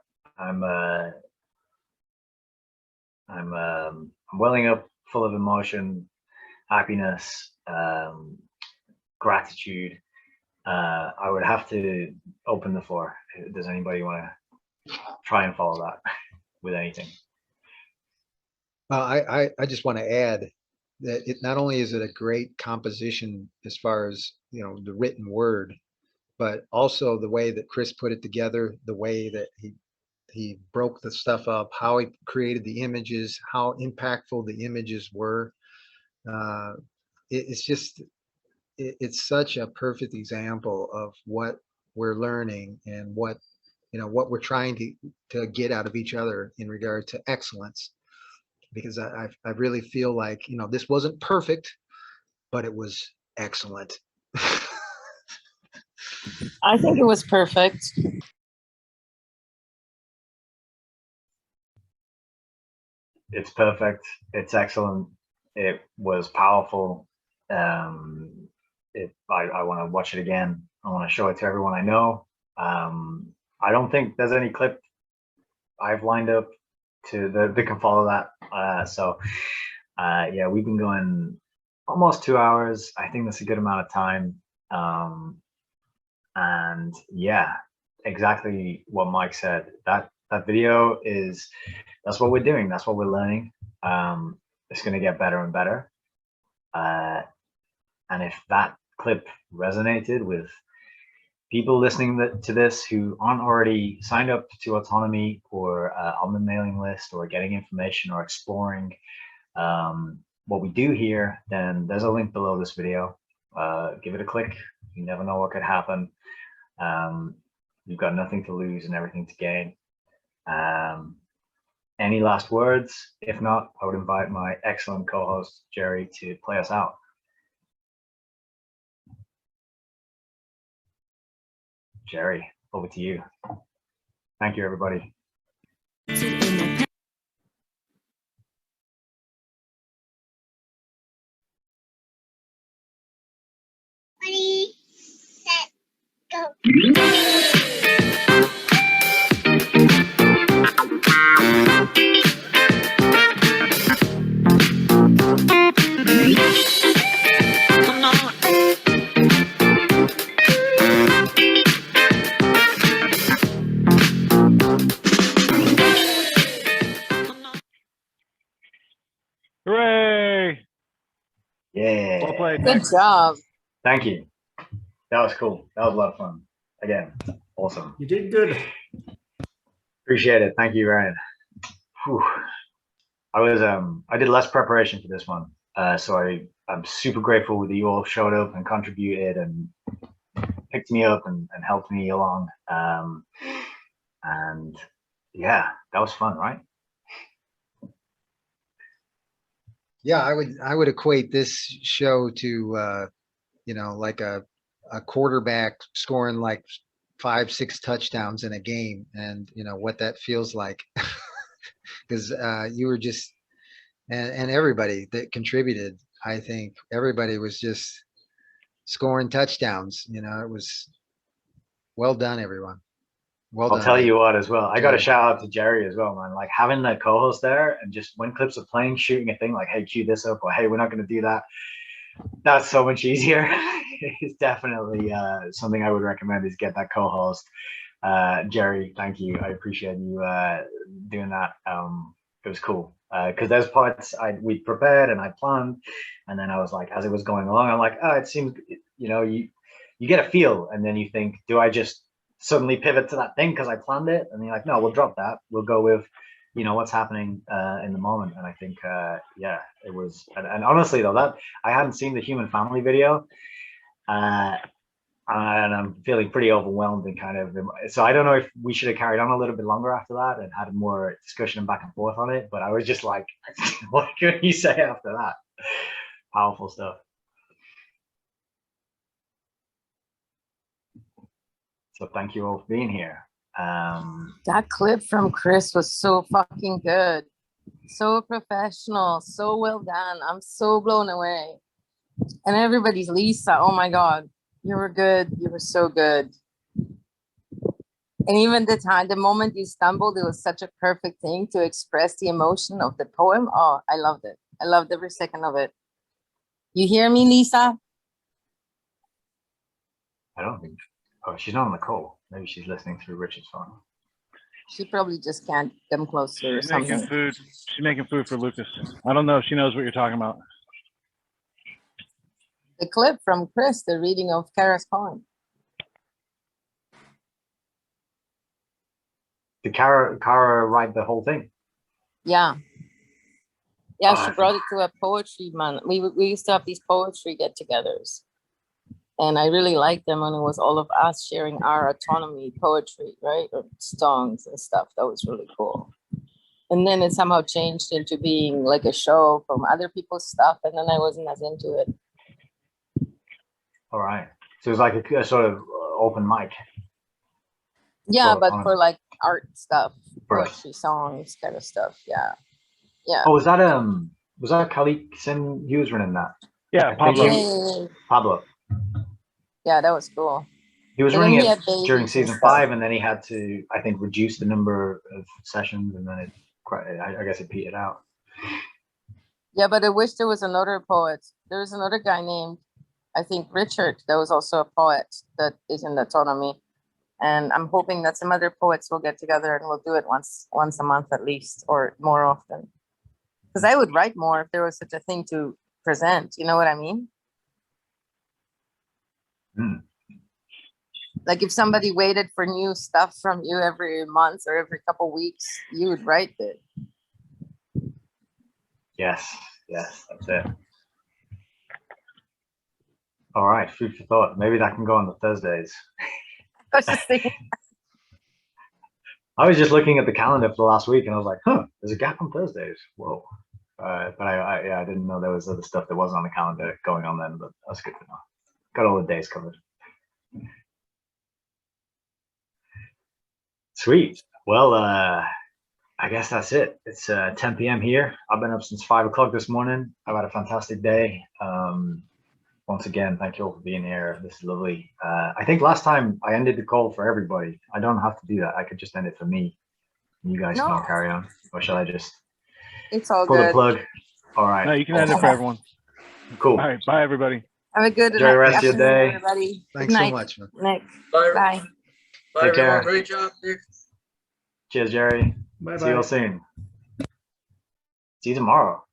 I'm welling up full of emotion, happiness, gratitude. I would have to open the floor. Does anybody want to try and follow that with anything? Well, I just want to add that it not only is it a great composition as far as, you know, the written word, but also the way that Chris put it together, the way that he broke the stuff up, how he created the images, how impactful the images were. It's just, it's such a perfect example of what we're learning and what, you know, what we're trying to get out of each other in regard to excellence. Because I really feel like, you know, this wasn't perfect, but it was excellent. I think it was perfect. It's perfect. It's excellent. It was powerful. I want to watch it again. I want to show it to everyone I know. I don't think there's any clip I've lined up that can follow that. Yeah, we've been going almost 2 hours. I think that's a good amount of time. And yeah, exactly what Mike said. That video is, that's what we're doing. That's what we're learning. It's going to get better and better. And if that clip resonated with people listening to this who aren't already signed up to Autonomy or on the mailing list or getting information or exploring what we do here, then there's a link below this video. Give it a click. You never know what could happen. You've got nothing to lose and everything to gain. Any last words? If not, I would invite my excellent co-host Jerry to play us out. Jerry, over to you. Thank you, everybody. Ready, set, go. Hooray! Yeah. Well played. Good job. Thank you. That was cool. That was a lot of fun. Again, awesome. You did good. Appreciate it. Thank you, Ryan. Whew. I did less preparation for this one. So I'm super grateful that you all showed up and contributed and picked me up and helped me along. And yeah, that was fun, right? Yeah, I would equate this show to you know, like a quarterback scoring like 5-6 touchdowns in a game, and you know what that feels like. Because you were just, and everybody that contributed, I think everybody was just scoring touchdowns. You know, it was well done, everyone. Well I'll done. tell you what as well. I got to Jerry. shout out to Jerry as well, man. Like having that co-host there and just when clips are playing, shooting a thing like, hey, cue this up, or hey, we're not going to do that. That's so much easier. It's definitely something I would recommend is get that co-host. Jerry, thank you. I appreciate you doing that. It was cool because there's parts we prepared and I planned, and then I was like, as it was going along, I'm like, oh, it seems, you know, you get a feel, and then you think, do I just suddenly pivot to that thing because I planned it? And you're like, no, we'll drop that. We'll go with, you know, what's happening in the moment. And I think, yeah, it was. And honestly, though, that I hadn't seen the human family video. And I'm feeling pretty overwhelmed and kind of, so I don't know if we should have carried on a little bit longer after that and had more discussion and back and forth on it, but I was just like, what can you say after that? Powerful stuff. So thank you all for being here. That clip from Chris was so fucking good. So professional, so well done. I'm so blown away. And everybody's Lisa, oh my God. You were good. You were so good. And even the moment you stumbled, it was such a perfect thing to express the emotion of the poem. Oh, I loved it. I loved every second of it. You hear me, Lisa? I don't think, oh, she's not on the call. Maybe she's listening through Richard's phone. She probably just can't come closer or She's something. making food. She's making food for Lucas. I don't know if she knows what you're talking about. The clip from Chris, the reading of Kara's poem. Did Kara write the whole thing? Yeah. Yeah, Oh, she brought it to a poetry month. We used to have these poetry get-togethers. And I really liked them when it was all of us sharing our autonomy poetry, right? Or songs and stuff. That was really cool. And then it somehow changed into being like a show from other people's stuff. And then I wasn't as into it. All right. So it was like a sort of open mic. Yeah, but autonomy. for like art stuff, Right. poetry, songs, kind of stuff. Yeah. Yeah. Oh, was that Khalid Sin? He was running that. Yeah, Pablo. Yeah. Pablo. Yeah, that was cool. He was But running then he it had babies during and season stuff. 5, and then he had to, I think, reduce the number of sessions, and then I guess it petered out. Yeah, but I wish there was another poet. There's another guy named, I think, Richard, that was also a poet that is in the autonomy. And I'm hoping that some other poets will get together and we'll do it once a month at least, or more often. Because I would write more if there was such a thing to present. You know what I mean? Mm. Like if somebody waited for new stuff from you every month or every couple weeks, you would write it. Yes, that's it. All right, food for thought. Maybe that can go on the Thursdays. I was just thinking. I was just looking at the calendar for the last week, and I was like, "Huh, there's a gap on Thursdays." Whoa! But I didn't know there was other stuff that wasn't on the calendar going on then. But that's good to know. Got all the days covered. Sweet. Well, I guess that's it. It's 10 p.m. here. I've been up since 5 o'clock this morning. I've had a fantastic day. Once again, thank you all for being here. This is lovely. I think last time I ended the call for everybody. I don't have to do that. I could just end it for me. You guys can all carry on. Or shall I just It's all pull good. the plug? All right. No, you can end it for everyone. Cool. All right. Bye, everybody. Have a good Enjoy the rest of your afternoon, day. everybody. Thanks Good so night, much, man. Nick. Bye. Bye. Bye, Take everyone. care. Great job, Nick. Cheers, Jerry. Bye See you all bye. soon. See you tomorrow.